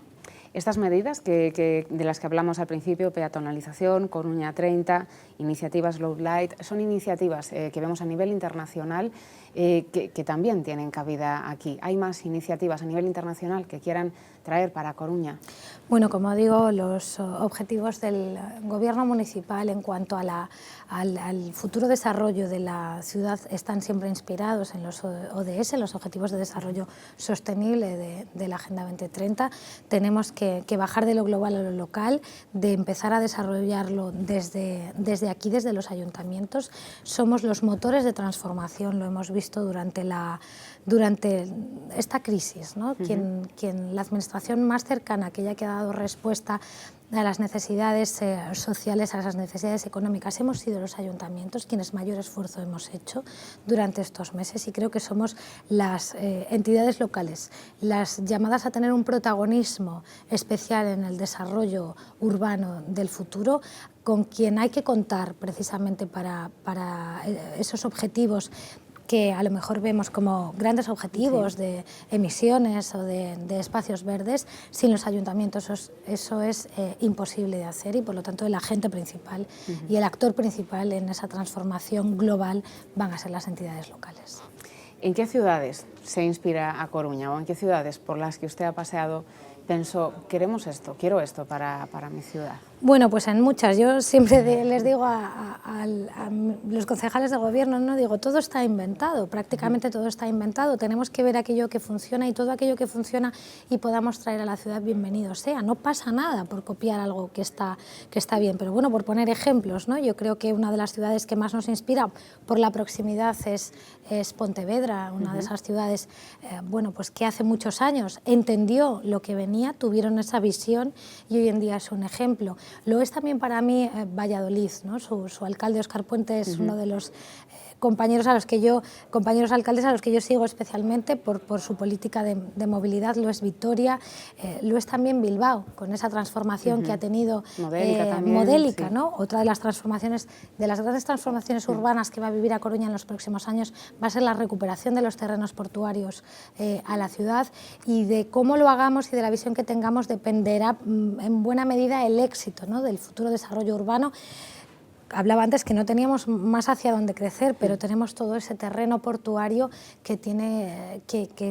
Estas medidas de las que hablamos al principio, peatonalización, Coruña 30, iniciativas Low Light, son iniciativas que vemos a nivel internacional que también tienen cabida aquí. ¿Hay más iniciativas a nivel internacional que quieran traer para Coruña? Bueno, como digo, los objetivos del Gobierno municipal en cuanto a al futuro desarrollo de la ciudad están siempre inspirados en los ODS, los Objetivos de Desarrollo Sostenible de la Agenda 2030. Tenemos que bajar de lo global a lo local, de empezar a desarrollarlo desde aquí, desde los ayuntamientos. Somos los motores de transformación, lo hemos visto durante esta crisis, ¿no? La administración más cercana, aquella que ha dado respuesta a las necesidades sociales, a las necesidades económicas, hemos sido los ayuntamientos quienes mayor esfuerzo hemos hecho durante estos meses, y creo que somos las entidades locales las llamadas a tener un protagonismo especial en el desarrollo urbano del futuro, con quien hay que contar precisamente para esos objetivos que a lo mejor vemos como grandes objetivos de emisiones o de espacios verdes. Sin los ayuntamientos eso es imposible de hacer, y por lo tanto el agente principal y el actor principal en esa transformación global van a ser las entidades locales. ¿En qué ciudades se inspira A Coruña, o en qué ciudades por las que usted ha paseado pensó, quiero esto para mi ciudad? Bueno, pues en muchas. Yo siempre les digo a los concejales de gobierno, no digo, todo está inventado, prácticamente todo está inventado. Tenemos que ver aquello que funciona, y todo aquello que funciona y podamos traer a la ciudad, bienvenido sea. No pasa nada por copiar algo que está bien, pero bueno, por poner ejemplos, ¿no? Yo creo que una de las ciudades que más nos inspira por la proximidad es Pontevedra, una de esas ciudades, bueno, pues que hace muchos años entendió lo que venía, tuvieron esa visión y hoy en día es un ejemplo. Lo es también para mí Valladolid, ¿no? Su alcalde Óscar Puente es uno de los compañeros alcaldes a los que yo sigo especialmente por su política de movilidad. Lo es Vitoria, lo es también Bilbao, con esa transformación que ha tenido modélica, sí. ¿no? Otra de las grandes transformaciones urbanas que va a vivir A Coruña en los próximos años va a ser la recuperación de los terrenos portuarios a la ciudad, y de cómo lo hagamos y de la visión que tengamos dependerá en buena medida el éxito, ¿no? Del futuro desarrollo urbano. Hablaba antes que no teníamos más hacia dónde crecer, pero tenemos todo ese terreno portuario que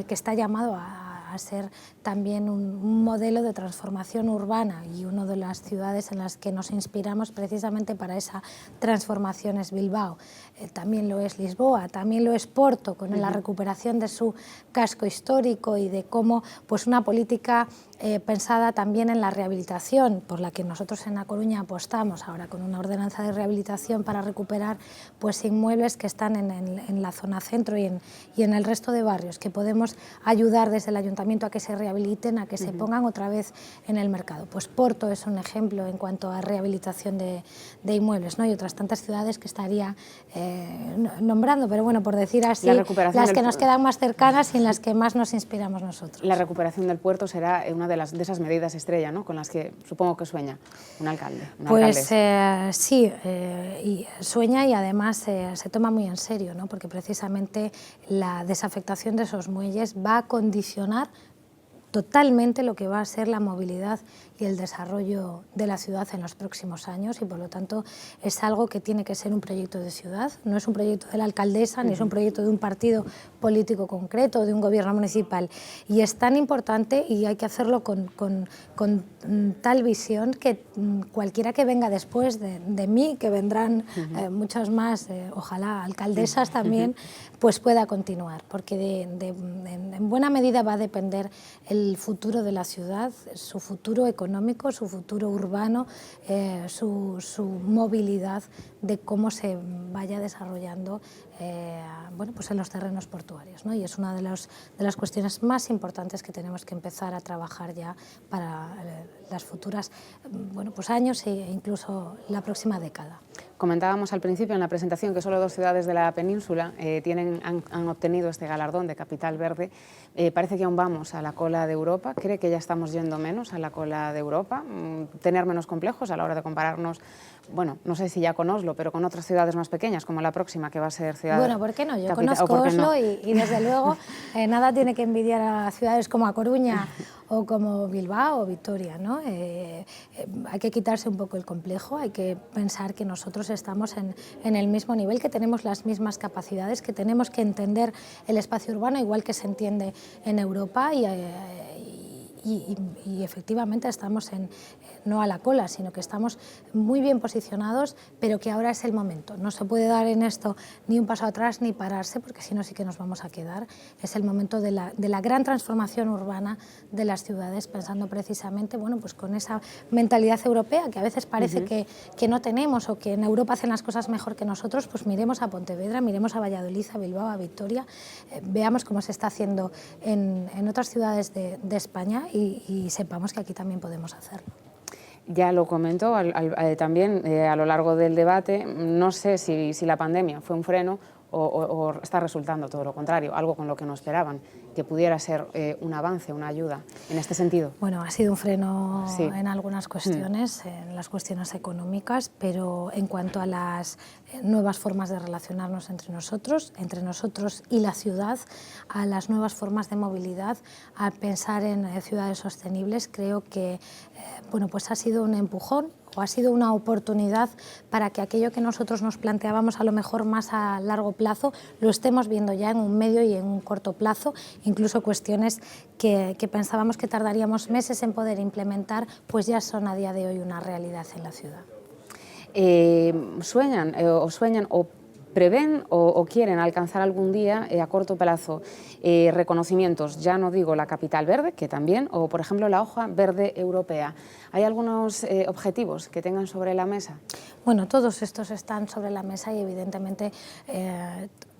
está llamado a ser también un modelo de transformación urbana, y una de las ciudades en las que nos inspiramos precisamente para esa transformación es Bilbao. También lo es Lisboa, también lo es Porto, con la recuperación de su casco histórico, y de cómo pues una política pensada también en la rehabilitación, por la que nosotros en A Coruña apostamos ahora con una ordenanza de rehabilitación para recuperar pues inmuebles que están en la zona centro y en el resto de barrios, que podemos ayudar desde el Ayuntamiento ayuntamiento a que se rehabiliten, a que se pongan otra vez en el mercado. Pues Porto es un ejemplo en cuanto a rehabilitación de inmuebles, ¿no? Y otras tantas ciudades que estaría nombrando, pero bueno, por decir así, las que nos quedan más cercanas y en las que más nos inspiramos nosotros. La recuperación del puerto será una de esas medidas estrella, ¿no?, con las que supongo que sueña un alcalde. Pues sí, y sueña, y además se toma muy en serio, ¿no?, porque precisamente la desafectación de esos muelles va a condicionar totalmente lo que va a ser la movilidad y el desarrollo de la ciudad en los próximos años, y por lo tanto es algo que tiene que ser un proyecto de ciudad, no es un proyecto de la alcaldesa, ni es un proyecto de un partido político concreto o de un gobierno municipal, y es tan importante y hay que hacerlo con tal visión que cualquiera que venga después de mí, que vendrán muchas más, ojalá alcaldesas también, pues pueda continuar, porque en buena medida va a depender el futuro de la ciudad, su futuro económico, su futuro urbano, su movilidad, de cómo se vaya desarrollando bueno, pues en los terrenos portuarios, ¿no? Y es una de las cuestiones más importantes que tenemos que empezar a trabajar ya para las futuras, bueno, pues años e incluso la próxima década. Comentábamos al principio en la presentación que solo 2 ciudades de la península han obtenido este galardón de Capital Verde. Parece que aún vamos a la cola de Europa. ¿Cree que ya estamos yendo menos a la cola de Europa? ¿Tener menos complejos a la hora de compararnos, bueno, no sé si ya con Oslo, pero con otras ciudades más pequeñas, como la próxima, que va a ser ciudad... Bueno, ¿por qué no? Yo conozco Oslo y desde luego nada tiene que envidiar a ciudades como A Coruña o como Bilbao o Vitoria, ¿no? Hay que quitarse un poco el complejo, hay que pensar que nosotros estamos en el mismo nivel, que tenemos las mismas capacidades, que tenemos que entender el espacio urbano igual que se entiende en Europa, y efectivamente estamos no a la cola, sino que estamos muy bien posicionados, pero que ahora es el momento. No se puede dar en esto ni un paso atrás ni pararse, porque si no sí que nos vamos a quedar. Es el momento de la gran transformación urbana de las ciudades, pensando precisamente, bueno, pues con esa mentalidad europea que a veces parece que no tenemos, o que en Europa hacen las cosas mejor que nosotros. Pues miremos a Pontevedra, miremos a Valladolid, a Bilbao, a Vitoria, veamos cómo se está haciendo en otras ciudades de España, y sepamos que aquí también podemos hacerlo. Ya lo comentó también a lo largo del debate, no sé si la pandemia fue un freno o está resultando todo lo contrario, algo con lo que no esperaban, que pudiera ser un avance, una ayuda en este sentido. Bueno, ha sido un freno sí. en algunas cuestiones, en las cuestiones económicas, pero en cuanto a las nuevas formas de relacionarnos entre nosotros y la ciudad, a las nuevas formas de movilidad, a pensar en ciudades sostenibles, creo que bueno, pues ha sido un empujón, o ha sido una oportunidad para que aquello que nosotros nos planteábamos a lo mejor más a largo plazo lo estemos viendo ya en un medio y en un corto plazo, incluso cuestiones que pensábamos que tardaríamos meses en poder implementar, pues ya son a día de hoy una realidad en la ciudad. ¿Sueñan o prevén o quieren alcanzar algún día a corto plazo reconocimientos, ya no digo la Capital Verde, que también, o por ejemplo la Hoja Verde Europea? ¿Hay algunos objetivos que tengan sobre la mesa? Bueno, todos estos están sobre la mesa y evidentemente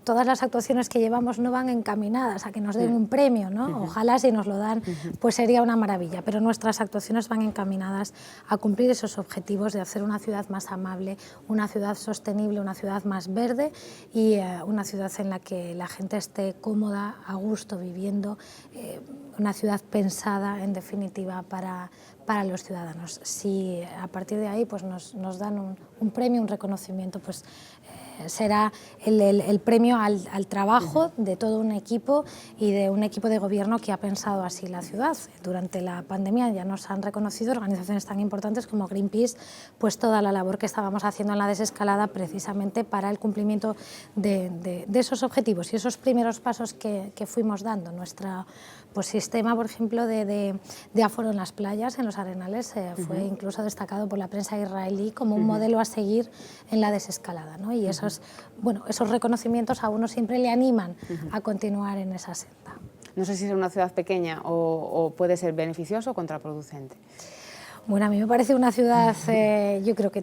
todas las actuaciones que llevamos no van encaminadas a que nos den un premio, ¿no? Ojalá si nos lo dan, pues sería una maravilla, pero nuestras actuaciones van encaminadas a cumplir esos objetivos de hacer una ciudad más amable, una ciudad sostenible, una ciudad más verde, y una ciudad en la que la gente esté cómoda, a gusto viviendo, una ciudad pensada en definitiva para los ciudadanos. Si a partir de ahí pues nos dan un premio, un reconocimiento, pues será el premio al trabajo de todo un equipo y de un equipo de gobierno que ha pensado así la ciudad. Durante la pandemia ya nos han reconocido organizaciones tan importantes como Greenpeace, pues toda la labor que estábamos haciendo en la desescalada precisamente para el cumplimiento de esos objetivos y esos primeros pasos que fuimos dando. Nuestro sistema, por ejemplo, de aforo en las playas, en los arenales, fue incluso destacado por la prensa israelí como un modelo a seguir en la desescalada, ¿no? Y esos reconocimientos a uno siempre le animan a continuar en esa senda. No sé si es una ciudad pequeña o puede ser beneficioso o contraproducente. Bueno, a mí me parece una ciudad, yo creo que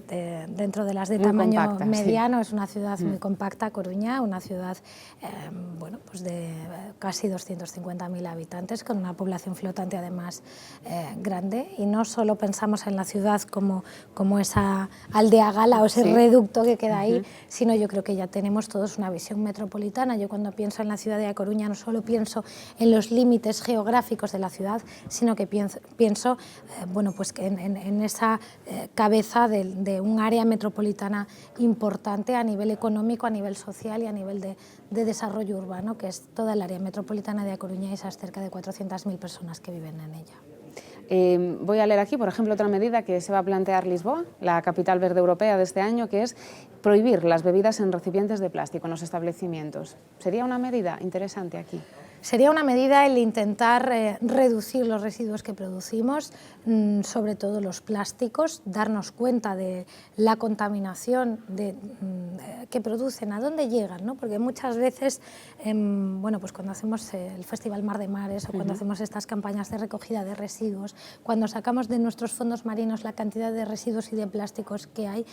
dentro de las de muy tamaño compacta, mediano, sí. es una ciudad muy compacta, Coruña, una ciudad bueno, pues de casi 250.000 habitantes, con una población flotante además grande, y no solo pensamos en la ciudad como esa aldea gala o ese reducto que queda ahí, sino yo creo que ya tenemos todos una visión metropolitana. Yo cuando pienso en la ciudad de A Coruña no solo pienso en los límites geográficos de la ciudad, sino que pienso bueno, pues que en esa cabeza de un área metropolitana importante a nivel económico, a nivel social y a nivel de desarrollo urbano, que es toda el área metropolitana de A Coruña y esas cerca de 400.000 personas que viven en ella. Voy a leer aquí, por ejemplo, otra medida que se va a plantear Lisboa, la capital verde europea de este año, que es prohibir las bebidas en recipientes de plástico en los establecimientos. ¿Sería una medida interesante aquí? Sería una medida el intentar reducir los residuos que producimos, sobre todo los plásticos, darnos cuenta de la contaminación que producen, a dónde llegan, ¿no? Porque muchas veces, bueno, pues cuando hacemos el Festival Mar de Mares o cuando hacemos estas campañas de recogida de residuos, cuando sacamos de nuestros fondos marinos la cantidad de residuos y de plásticos que hay,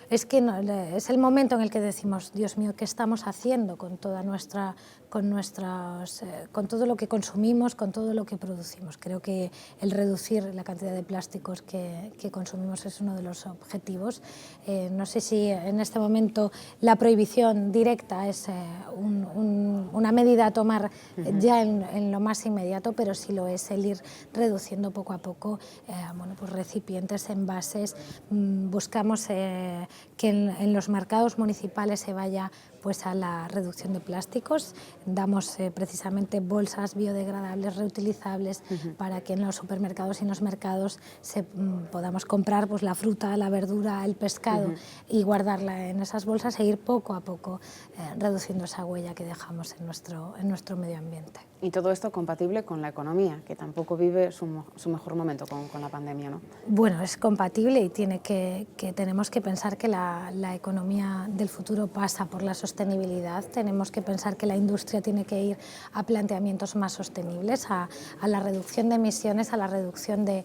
es que no, es el momento en el que decimos, Dios mío, ¿qué estamos haciendo con toda nuestra, con todo lo que consumimos, con todo lo que producimos? Creo que el reducir la cantidad de plásticos que consumimos es uno de los objetivos. No sé si en este momento la prohibición directa es una medida a tomar ya en lo más inmediato, pero sí lo es el ir reduciendo poco a poco bueno, pues recipientes, envases. Buscamos que en los mercados municipales se vaya pues a la reducción de plásticos. Damos precisamente bolsas biodegradables, reutilizables, para que en los supermercados y en los mercados podamos comprar pues, la fruta, la verdura, el pescado y guardarla en esas bolsas e ir poco a poco reduciendo esa huella que dejamos en nuestro medio ambiente. Y todo esto compatible con la economía, que tampoco vive su mejor momento con la pandemia, ¿no? Bueno, es compatible y tenemos que pensar que la economía del futuro pasa por la sostenibilidad. Tenemos que pensar que la industria tiene que ir a planteamientos más sostenibles, a la reducción de emisiones, a la reducción de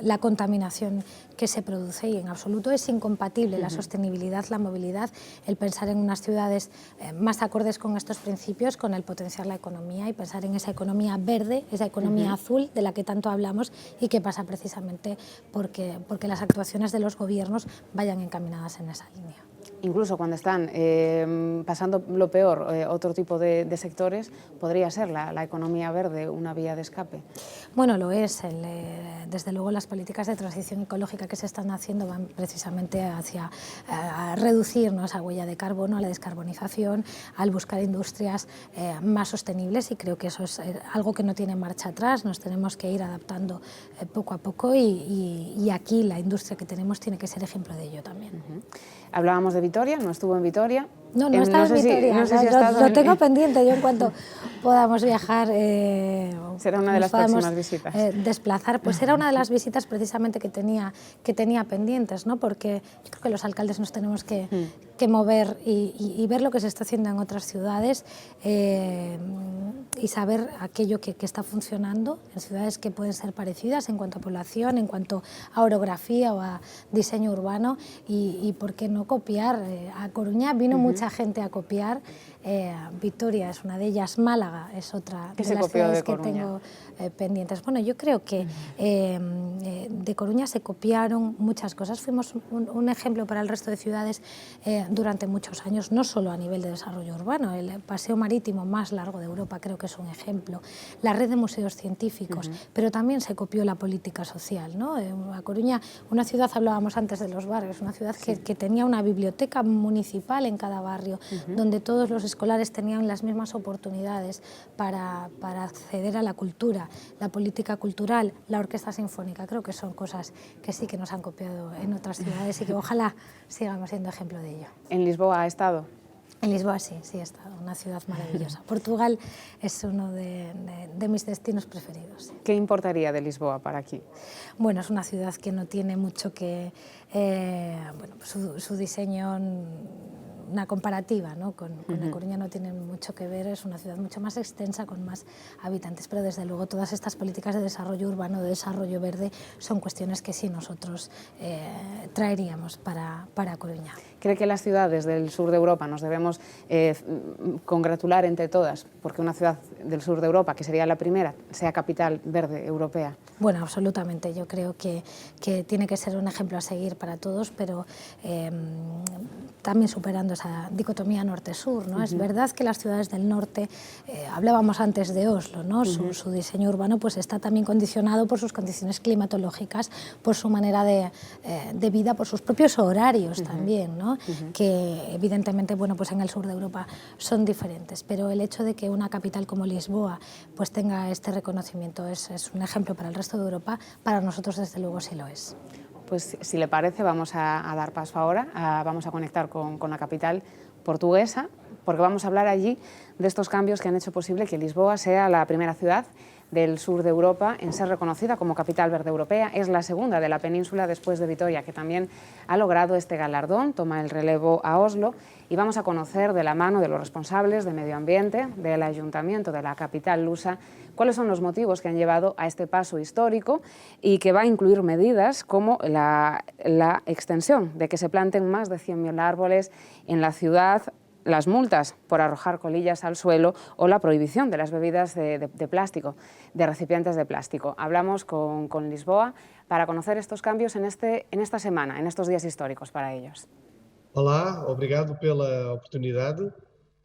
la contaminación que se produce, y en absoluto es incompatible la sostenibilidad, la movilidad, el pensar en unas ciudades más acordes con estos principios, con el potenciar la economía y pensar en esa economía verde, esa economía azul de la que tanto hablamos y que pasa precisamente porque las actuaciones de los gobiernos vayan encaminadas en esa línea. Incluso cuando están pasando lo peor otro tipo de sectores, ¿podría ser la economía verde una vía de escape? Bueno, lo es. Desde luego las políticas de transición ecológica que se están haciendo van precisamente hacia reducir, ¿no?, esa huella de carbono, a la descarbonización, al buscar industrias más sostenibles, y creo que eso es algo que no tiene marcha atrás. Nos tenemos que ir adaptando poco a poco y aquí la industria que tenemos tiene que ser ejemplo de ello también. Hablábamos de Vitoria, no estuvo en Vitoria. No estaba en Vitoria, lo tengo pendiente. Yo en cuanto podamos viajar, será una de las próximas visitas. Desplazar, pues era una de las visitas precisamente que tenía pendientes, ¿no? Porque yo creo que los alcaldes nos tenemos que mover y ver lo que se está haciendo en otras ciudades y saber aquello que está funcionando en ciudades que pueden ser parecidas en cuanto a población, en cuanto a orografía o a diseño urbano, y por qué no copiar. A Coruña vino mucha gente a copiar, Vitoria es una de ellas, Málaga es otra de las ciudades que tengo pendientes. Bueno, yo creo que de Coruña se copiaron muchas cosas, fuimos un ejemplo para el resto de ciudades durante muchos años, no solo a nivel de desarrollo urbano. El paseo marítimo más largo de Europa creo que es un ejemplo, la red de museos científicos, pero también se copió la política social, ¿no? A Coruña, una ciudad, hablábamos antes de los barrios, una ciudad que tenía una biblioteca municipal en cada barrio, donde todos los escolares tenían las mismas oportunidades para acceder a la cultura, la política cultural, la orquesta sinfónica. Creo que son cosas que sí que nos han copiado en otras ciudades y que ojalá sigamos siendo ejemplo de ello. ¿En Lisboa ha estado? En Lisboa sí he estado, una ciudad maravillosa. Portugal es uno de mis destinos preferidos. Sí. ¿Qué importaría de Lisboa para aquí? Bueno, es una ciudad que no tiene mucho que... bueno, su diseño una comparativa, ¿no? con A Coruña no tiene mucho que ver, es una ciudad mucho más extensa, con más habitantes, pero desde luego todas estas políticas de desarrollo urbano, de desarrollo verde, son cuestiones que sí nosotros traeríamos para A Coruña. ¿Cree que las ciudades del sur de Europa nos debemos congratular entre todas porque una ciudad del sur de Europa, que sería la primera, sea capital verde europea? Bueno, absolutamente. Yo creo que tiene que ser un ejemplo a seguir para todos, pero también superando esa dicotomía norte-sur, ¿no? Es verdad que las ciudades del norte, hablábamos antes de Oslo, ¿no? Su diseño urbano pues está también condicionado por sus condiciones climatológicas, por su manera de vida, por sus propios horarios también, ¿no? Que evidentemente, bueno, pues en el sur de Europa son diferentes, pero el hecho de que una capital como Lisboa pues tenga este reconocimiento es un ejemplo para el resto de Europa, para nosotros desde luego sí lo es. Pues si le parece vamos a dar paso ahora, vamos a conectar con la capital portuguesa, porque vamos a hablar allí de estos cambios que han hecho posible que Lisboa sea la primera ciudad del sur de Europa en ser reconocida como capital verde europea. Es la segunda de la península después de Vitoria, que también ha logrado este galardón, toma el relevo a Oslo, y vamos a conocer de la mano de los responsables de medio ambiente del ayuntamiento de la capital lusa cuáles son los motivos que han llevado a este paso histórico y que va a incluir medidas como la extensión de que se planten más de 100.000 árboles en la ciudad, las multas por arrojar colillas al suelo o la prohibición de las bebidas de plástico, de recipientes de plástico. Hablamos con Lisboa para conocer estos cambios en esta semana, en estos días históricos para ellos. Olá, obrigado pela oportunidade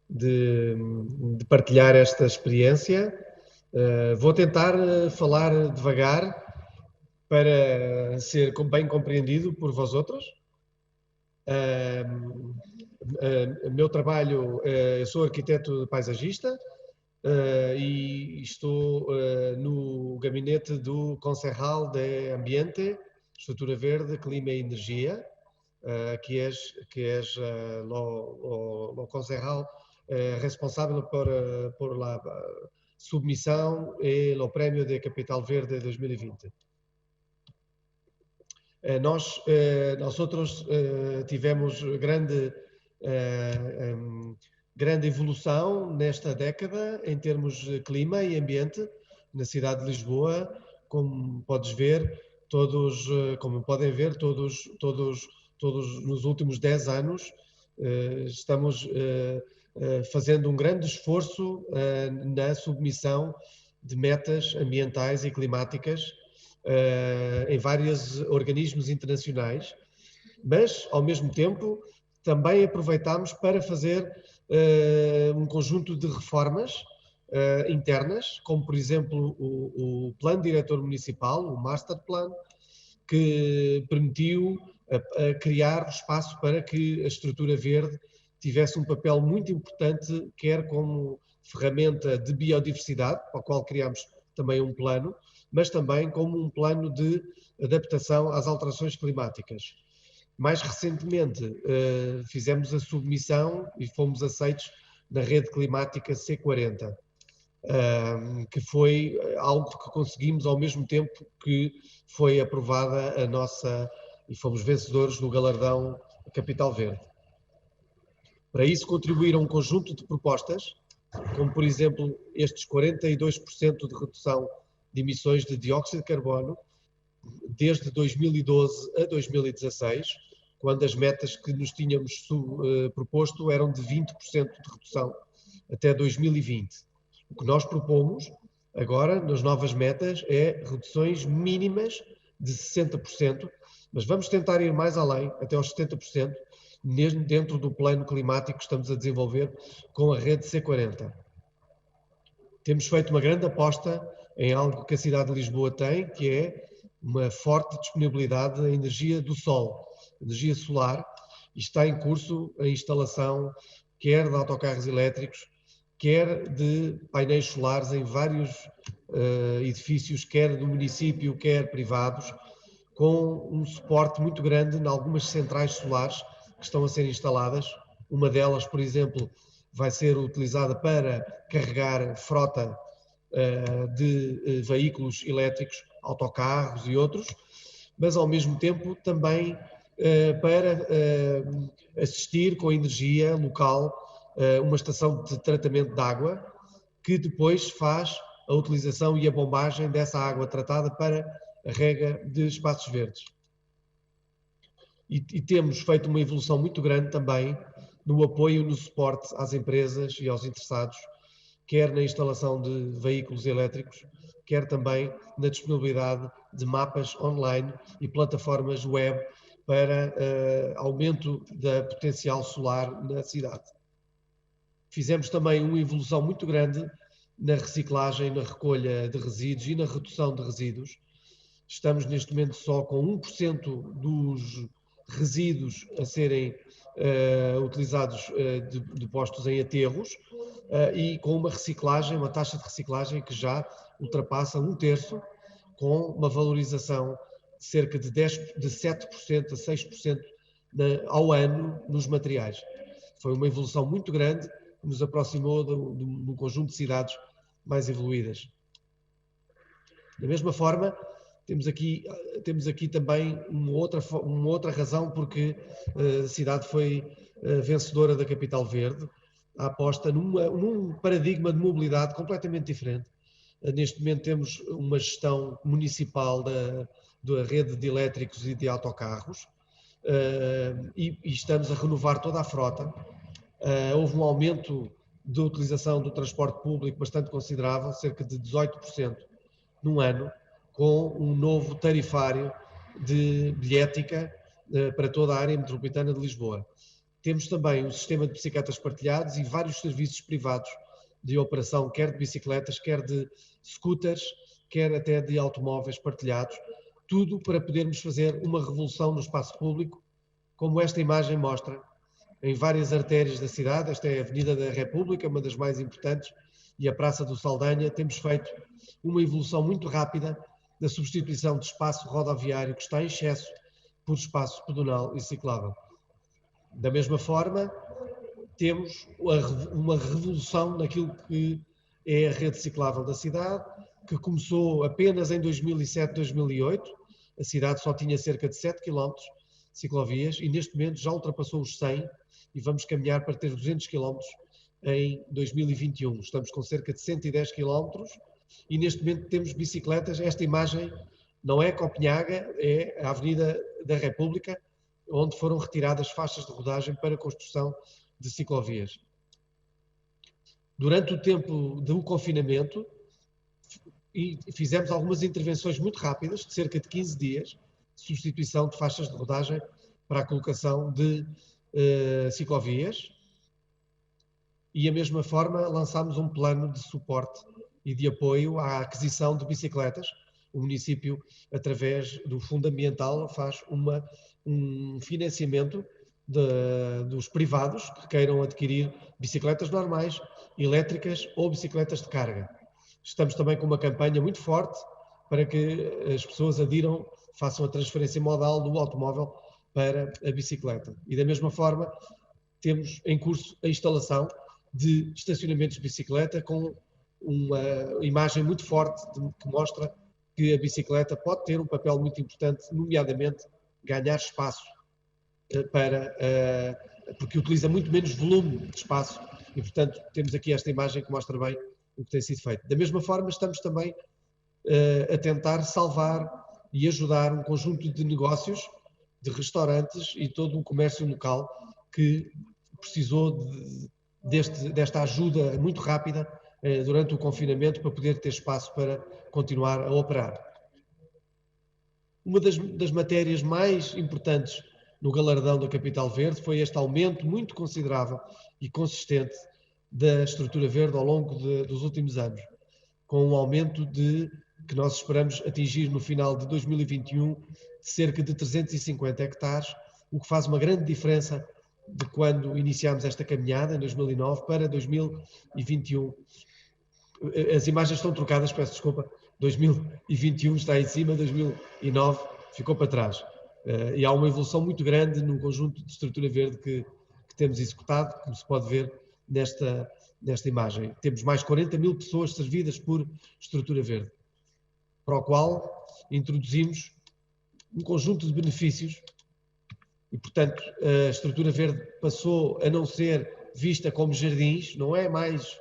de partilhar esta experiência. Vou tentar falar devagar para ser bem compreendido por vós outros. Meu trabalho, eu sou arquiteto paisagista e estou no gabinete do Conselho de Ambiente, Estrutura Verde, Clima e Energia, que é o Conselho responsável por la submissão e o Prémio de Capital Verde 2020. Nós tivemos grande evolução nesta década em termos de clima e ambiente na cidade de Lisboa, como podem ver, todos nos últimos 10 anos estamos fazendo um grande esforço na submissão de metas ambientais e climáticas em vários organismos internacionais, mas, ao mesmo tempo, também aproveitamos para fazer um conjunto de reformas internas, como, por exemplo, o Plano Diretor Municipal, o Master Plan, que permitiu criar espaço para que a estrutura verde tivesse um papel muito importante, quer como ferramenta de biodiversidade, para o qual criámos também um plano, mas também como um plano de adaptação às alterações climáticas. Mais recentemente, fizemos a submissão e fomos aceitos na rede climática C40, que foi algo que conseguimos ao mesmo tempo que foi aprovada a nossa, e fomos vencedores no galardão Capital Verde. Para isso contribuíram um conjunto de propostas, como por exemplo estes 42% de redução de emissões de dióxido de carbono desde 2012 a 2016, quando as metas que nos tínhamos proposto eram de 20% de redução até 2020. O que nós propomos agora nas novas metas é reduções mínimas de 60%, mas vamos tentar ir mais além, até aos 70%, dentro do plano climático que estamos a desenvolver com a rede C40. Temos feito uma grande aposta em algo que a cidade de Lisboa tem, que é uma forte disponibilidade da energia do sol, energia solar, e está em curso a instalação quer de autocarros elétricos, quer de painéis solares em vários edifícios, quer do município, quer privados, com um suporte muito grande em algumas centrais solares que estão a ser instaladas. Uma delas, por exemplo, vai ser utilizada para carregar frota de veículos elétricos, autocarros e outros, mas ao mesmo tempo também para assistir com energia local uma estação de tratamento de água que depois faz a utilização e a bombagem dessa água tratada para a rega de espaços verdes. E temos feito uma evolução muito grande também no apoio, no suporte às empresas e aos interessados, quer na instalação de veículos elétricos, quer também na disponibilidade de mapas online e plataformas web para aumento da potencial solar na cidade. Fizemos também uma evolução muito grande na reciclagem, na recolha de resíduos e na redução de resíduos. Estamos neste momento só com 1% dos resíduos a serem utilizados de postos em aterros e com uma reciclagem, uma taxa de reciclagem que já ultrapassa 1/3, com uma valorização de cerca de 7% a 6% ao ano nos materiais. Foi uma evolução muito grande que nos aproximou de um conjunto de cidades mais evoluídas. Da mesma forma, temos aqui também uma outra razão porque a cidade foi vencedora da Capital Verde, a aposta num paradigma de mobilidade completamente diferente. Neste momento temos uma gestão municipal da rede de elétricos e de autocarros e estamos a renovar toda a frota. Houve um aumento da utilização do transporte público bastante considerável, cerca de 18% num ano, com um novo tarifário de bilhética para toda a área metropolitana de Lisboa. Temos também um sistema de bicicletas partilhados e vários serviços privados de operação, quer de bicicletas, quer de scooters, quer até de automóveis partilhados, tudo para podermos fazer uma revolução no espaço público, como esta imagem mostra, em várias artérias da cidade. Esta é a Avenida da República, uma das mais importantes, e a Praça do Saldanha. Temos feito uma evolução muito rápida da substituição de espaço rodoviário que está em excesso por espaço pedonal e ciclável. Da mesma forma, temos uma revolução naquilo que é a rede ciclável da cidade, que começou apenas em 2007, 2008. A cidade só tinha cerca de 7 km de ciclovias e neste momento já ultrapassou os 100 e vamos caminhar para ter 200 km em 2021. Estamos com cerca de 110 km e neste momento temos bicicletas. Esta imagem não é Copenhaga, é a Avenida da República, onde foram retiradas faixas de rodagem para a construção de ciclovias. Durante o tempo do confinamento, fizemos algumas intervenções muito rápidas, de cerca de 15 dias, substituição de faixas de rodagem para a colocação de ciclovias. E, da mesma forma, lançámos um plano de suporte e de apoio à aquisição de bicicletas. O município, através do Fundo Ambiental, faz um financiamento dos privados que queiram adquirir bicicletas normais, elétricas ou bicicletas de carga. Estamos também com uma campanha muito forte para que as pessoas adiram, façam a transferência modal do automóvel para a bicicleta. E da mesma forma, temos em curso a instalação de estacionamentos de bicicleta com uma imagem muito forte que mostra que a bicicleta pode ter um papel muito importante, nomeadamente ganhar espaço porque utiliza muito menos volume de espaço e, portanto, temos aqui esta imagem que mostra bem o que tem sido feito. Da mesma forma, estamos também a tentar salvar e ajudar um conjunto de negócios, de restaurantes e todo um comércio local que precisou desta ajuda muito rápida durante o confinamento para poder ter espaço para continuar a operar. Uma das matérias mais importantes no galardão da Capital Verde foi este aumento muito considerável e consistente da estrutura verde ao longo dos últimos anos, com um aumento que nós esperamos atingir no final de 2021 de cerca de 350 hectares, o que faz uma grande diferença de quando iniciámos esta caminhada, em 2009, para 2021. As imagens estão trocadas, peço desculpa, 2021 está em cima, 2009 ficou para trás. E há uma evolução muito grande no conjunto de estrutura verde que temos executado, como se pode ver nesta imagem. Temos mais 40 mil pessoas servidas por estrutura verde, para o qual introduzimos um conjunto de benefícios E, portanto, a estrutura verde passou a não ser vista como jardins, não é mais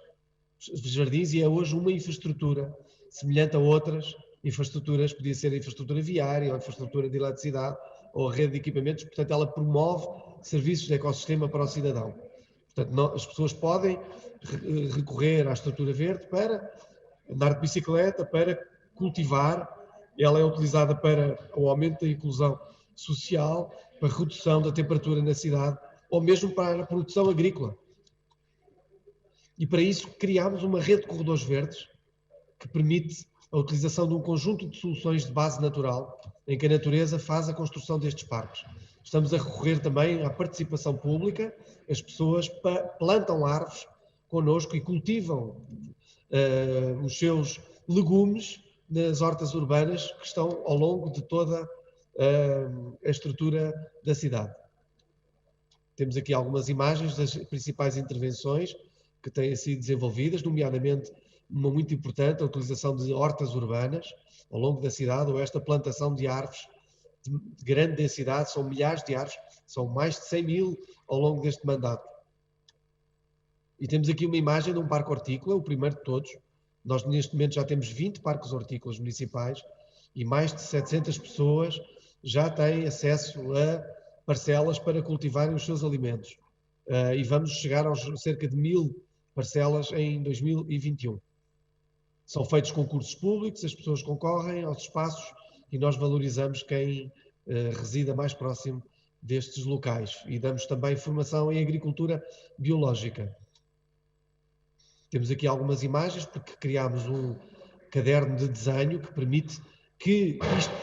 jardins, e é hoje uma infraestrutura semelhante a outras infraestruturas, podia ser a infraestrutura viária, ou a infraestrutura de eletricidade, ou a rede de equipamentos. Portanto, ela promove serviços de ecossistema para o cidadão. Portanto, as pessoas podem recorrer à estrutura verde para andar de bicicleta, para cultivar. Ela é utilizada para o aumento da inclusão social, para a redução da temperatura na cidade, ou mesmo para a produção agrícola. E para isso criámos uma rede de corredores verdes que permite a utilização de um conjunto de soluções de base natural, em que a natureza faz a construção destes parques. Estamos a recorrer também à participação pública, as pessoas plantam árvores connosco e cultivam os seus legumes nas hortas urbanas que estão ao longo de toda a estrutura da cidade. Temos aqui algumas imagens das principais intervenções que têm sido desenvolvidas, nomeadamente uma muito importante, a utilização de hortas urbanas ao longo da cidade, ou esta plantação de árvores de grande densidade, são milhares de árvores, são mais de 100 mil ao longo deste mandato. E temos aqui uma imagem de um parque hortícola, o primeiro de todos. Nós neste momento já temos 20 parques hortícolas municipais e mais de 700 pessoas já têm acesso a parcelas para cultivarem os seus alimentos. E vamos chegar aos cerca de 1000 parcelas em 2021. São feitos concursos públicos, as pessoas concorrem aos espaços e nós valorizamos quem resida mais próximo destes locais. E damos também formação em agricultura biológica. Temos aqui algumas imagens, porque criámos um caderno de desenho que permite que isto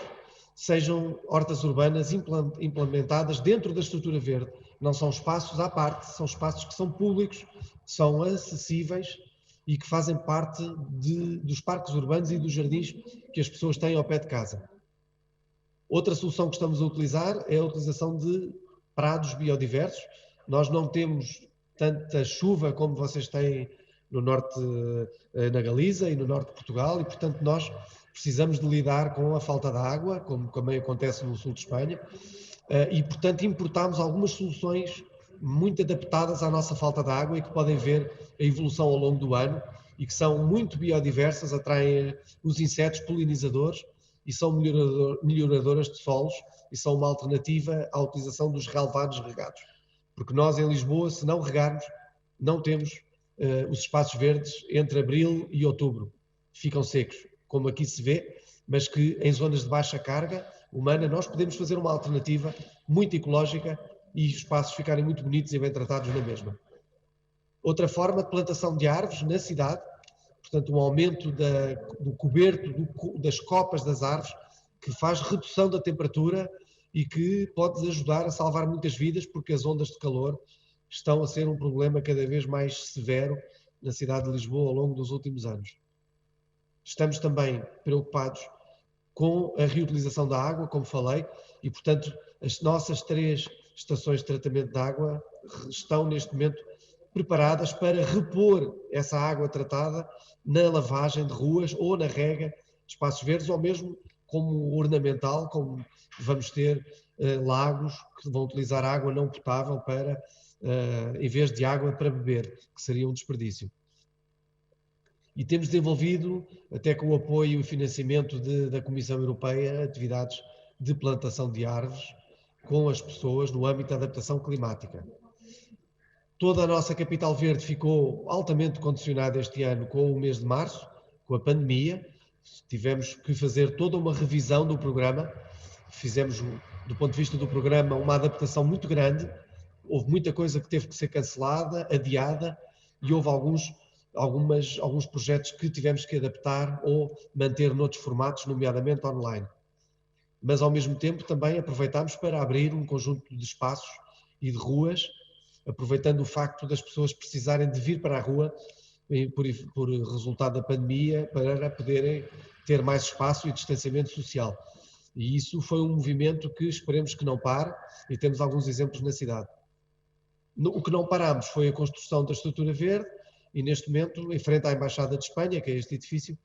sejam hortas urbanas implementadas dentro da estrutura verde. Não são espaços à parte, são espaços que são públicos, são acessíveis e que fazem parte dos parques urbanos e dos jardins que as pessoas têm ao pé de casa. Outra solução que estamos a utilizar é a utilização de prados biodiversos. Nós não temos tanta chuva como vocês têm no norte, na Galiza e no norte de Portugal, e portanto nós precisamos de lidar com a falta de água, como também acontece no sul de Espanha, e portanto importámos algumas soluções muito adaptadas à nossa falta de água e que podem ver a evolução ao longo do ano e que são muito biodiversas, atraem os insetos polinizadores e são melhoradoras de solos e são uma alternativa à utilização dos relevados regados. Porque nós em Lisboa, se não regarmos, não temos os espaços verdes entre abril e outubro. Ficam secos, como aqui se vê, mas que em zonas de baixa carga humana nós podemos fazer uma alternativa muito ecológica e os espaços ficarem muito bonitos e bem tratados na mesma. Outra forma de plantação de árvores na cidade, portanto um aumento do coberto, das copas das árvores, que faz redução da temperatura e que pode ajudar a salvar muitas vidas, porque as ondas de calor estão a ser um problema cada vez mais severo na cidade de Lisboa ao longo dos últimos anos. Estamos também preocupados com a reutilização da água, como falei, e portanto as nossas 3 estações de tratamento de água estão neste momento preparadas para repor essa água tratada na lavagem de ruas ou na rega de espaços verdes, ou mesmo como ornamental, como vamos ter lagos que vão utilizar água não potável para, em vez de água para beber, que seria um desperdício. E temos desenvolvido, até com o apoio e financiamento da Comissão Europeia, atividades de plantação de árvores com as pessoas no âmbito da adaptação climática. Toda a nossa capital verde ficou altamente condicionada este ano com o mês de março, com a pandemia. Tivemos que fazer toda uma revisão do programa. Fizemos, do ponto de vista do programa, uma adaptação muito grande. Houve muita coisa que teve que ser cancelada, adiada, e houve alguns projetos que tivemos que adaptar ou manter noutros formatos, nomeadamente online. Mas, ao mesmo tempo, também aproveitámos para abrir um conjunto de espaços e de ruas, aproveitando o facto das pessoas precisarem de vir para a rua por resultado da pandemia, para poderem ter mais espaço e distanciamento social. E isso foi um movimento que esperemos que não pare, e temos alguns exemplos na cidade. O que não parámos foi a construção da estrutura verde, e neste momento, em frente à Embaixada de Espanha, que é este edifício,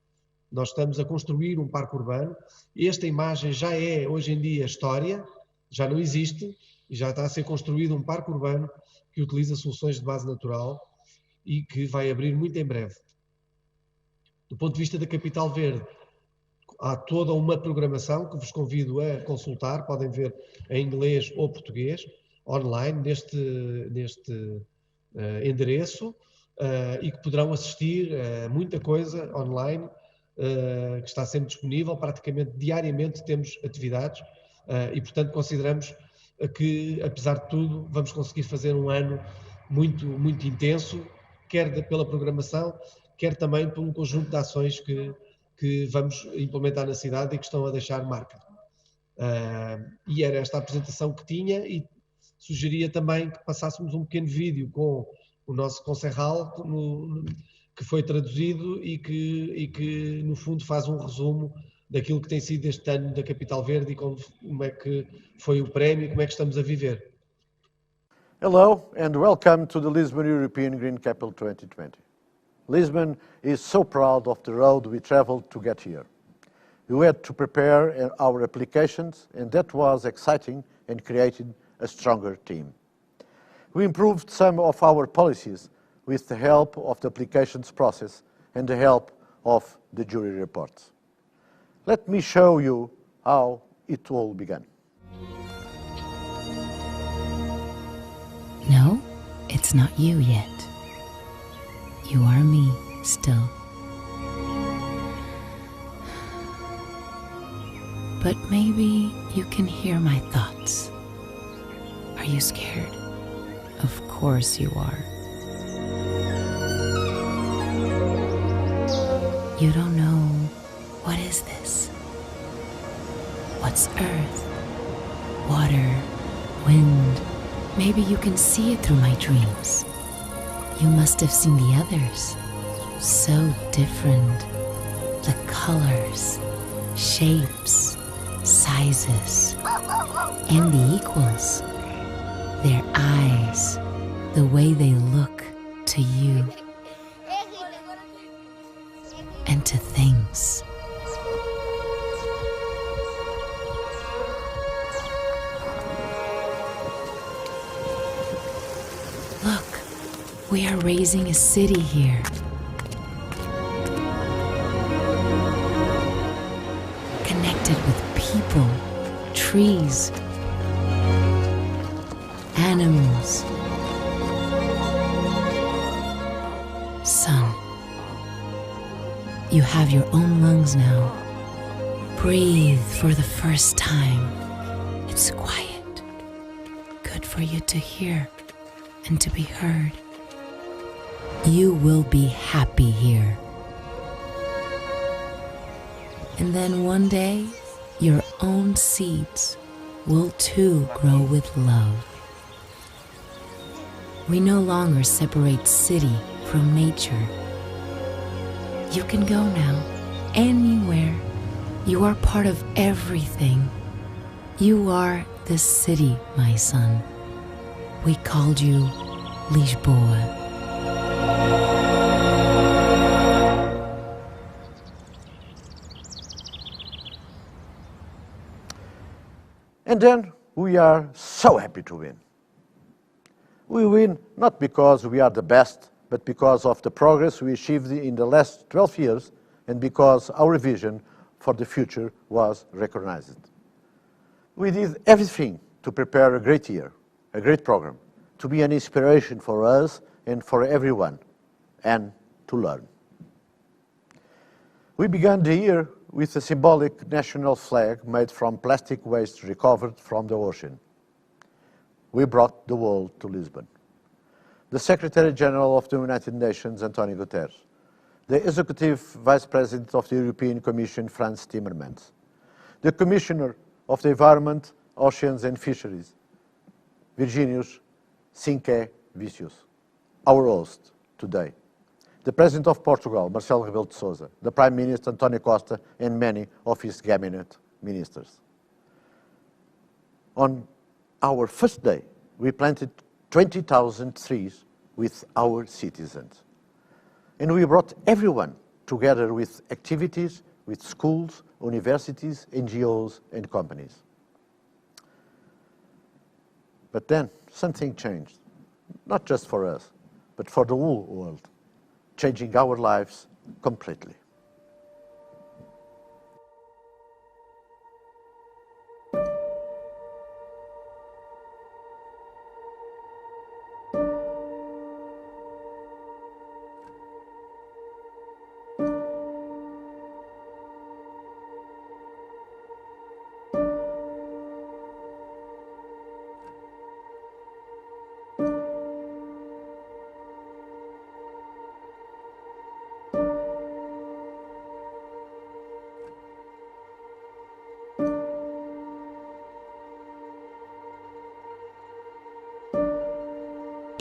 nós estamos a construir um parque urbano. Esta imagem já é, hoje em dia, história, já não existe, e já está a ser construído um parque urbano que utiliza soluções de base natural e que vai abrir muito em breve. Do ponto de vista da Capital Verde, há toda uma programação que vos convido a consultar, podem ver em inglês ou português, online, neste endereço, e que poderão assistir a muita coisa online, que está sempre disponível, praticamente diariamente temos atividades, e portanto consideramos que, apesar de tudo, vamos conseguir fazer um ano muito, muito intenso, quer pela programação, quer também por um conjunto de ações que vamos implementar na cidade e que estão a deixar marca. E era esta a apresentação que tinha, e sugeria também que passássemos um pequeno vídeo com o nosso Concerral, que foi traduzido e que no fundo faz um resumo daquilo que tem sido este ano da Capital Verde e como é que foi o prémio e como é que estamos a viver. Hello and welcome to the Lisbon European Green Capital 2020. Lisbon is so proud of the road we traveled to get here. We had to prepare our applications, and that was exciting and created a stronger team. We improved some of our policies with the help of the applications process and the help of the jury reports. Let me show you how it all began. No, it's not you yet. You are me still. But maybe you can hear my thoughts. Are you scared? Of course you are. You don't know, what is this? What's earth, water, wind? Maybe you can see it through my dreams. You must have seen the others. So different. The colors, shapes, sizes, and the equals. Their eyes, the way they look to you and to things. Look, we are raising a city here. Connected with people, trees, animals, sun. You have your own lungs now. Breathe for the first time. It's quiet. Good for you to hear and to be heard. You will be happy here. And then one day, your own seeds will too grow with love. We no longer separate city from nature. You can go now, anywhere. You are part of everything. You are the city, my son. We called you Lisboa. And then we are so happy to win. We win not because we are the best, but because of the progress we achieved in the last 12 years and because our vision for the future was recognized. We did everything to prepare a great year, a great program, to be an inspiration for us and for everyone, and to learn. We began the year with a symbolic national flag made from plastic waste recovered from the ocean. We brought the world to Lisbon. The Secretary General of the United Nations, António Guterres, the Executive Vice President of the European Commission, Frans Timmermans, the Commissioner of the Environment, Oceans and Fisheries, Virginijus Siqueira, our host today, the President of Portugal, Marcelo Rebelo de Sousa, the Prime Minister, António Costa, and many of his cabinet ministers. On our first day, we planted 20,000 trees with our citizens. And we brought everyone together with activities with schools, universities, NGOs, and companies. But then something changed, not just for us, but for the whole world, changing our lives completely.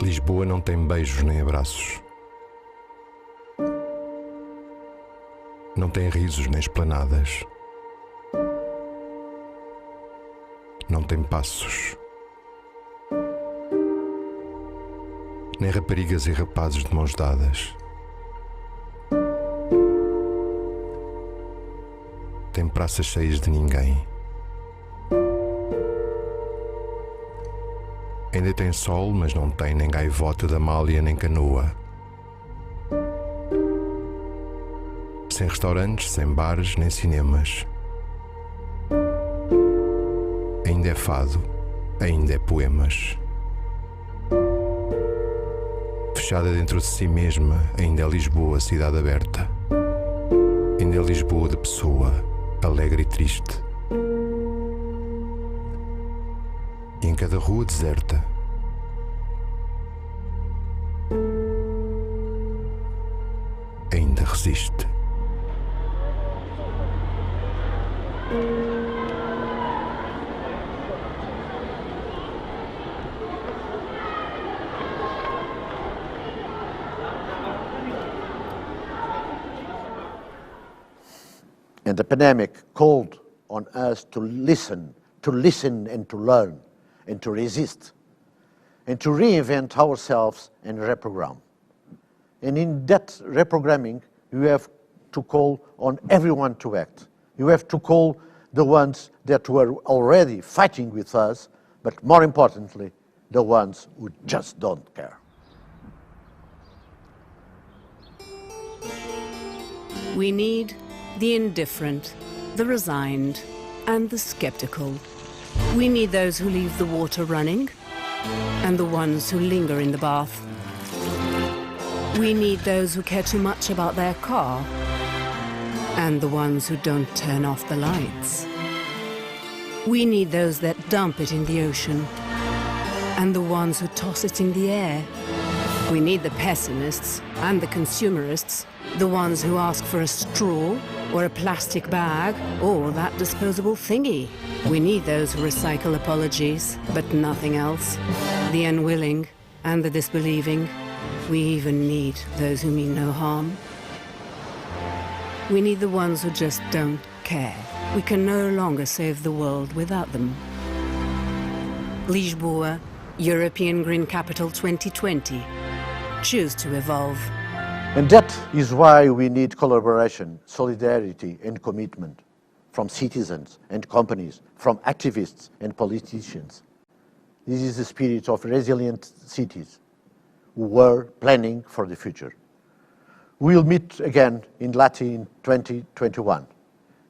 Lisboa não tem beijos nem abraços. Não tem risos nem esplanadas. Não tem passos. Nem raparigas e rapazes de mãos dadas. Tem praças cheias de ninguém. Ainda tem sol, mas não tem nem gaivota da Amália nem canoa. Sem restaurantes, sem bares, nem cinemas. Ainda é fado, ainda é poemas. Fechada dentro de si mesma, ainda é Lisboa, cidade aberta. Ainda é Lisboa de pessoa, alegre e triste. E em cada rua deserta, ainda resiste. And the pandemic called on us to listen and to learn and to resist and to reinvent ourselves and reprogram. And in that reprogramming, you have to call on everyone to act. You have to call the ones that were already fighting with us, but more importantly, the ones who just don't care. We need the indifferent, the resigned, and the skeptical. We need those who leave the water running, and the ones who linger in the bath. We need those who care too much about their car, and the ones who don't turn off the lights. We need those that dump it in the ocean, and the ones who toss it in the air. We need the pessimists and the consumerists, the ones who ask for a straw, or a plastic bag, or that disposable thingy. We need those who recycle apologies, but nothing else. The unwilling and the disbelieving. We even need those who mean no harm. We need the ones who just don't care. We can no longer save the world without them. Lisboa, European Green Capital 2020. Choose to evolve. And that is why we need collaboration, solidarity and commitment from citizens and companies, from activists and politicians. This is the spirit of resilient cities who were planning for the future. We'll meet again in Lahti in 2021,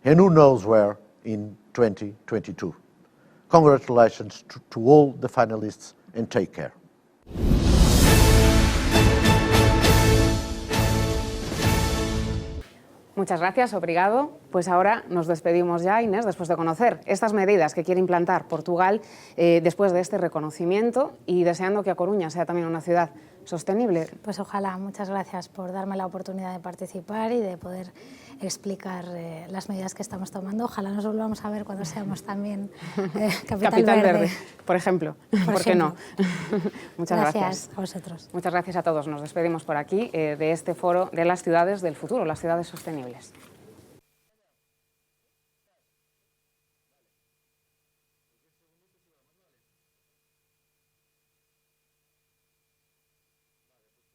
and who knows where in 2022. Congratulations to all the finalists and take care. Muchas gracias, obrigado. Pues ahora nos despedimos ya, Inés, después de conocer estas medidas que quiere implantar Portugal después de este reconocimiento y deseando que A Coruña sea también una ciudad sostenible. Pues ojalá. Muchas gracias por darme la oportunidad de participar y de poder explicar las medidas que estamos tomando. Ojalá nos volvamos a ver cuando seamos también Capital Verde. Por ejemplo. ¿Por qué no? Muchas gracias. Gracias a vosotros. Muchas gracias a todos. Nos despedimos por aquí de este foro de las ciudades del futuro, las ciudades sostenibles.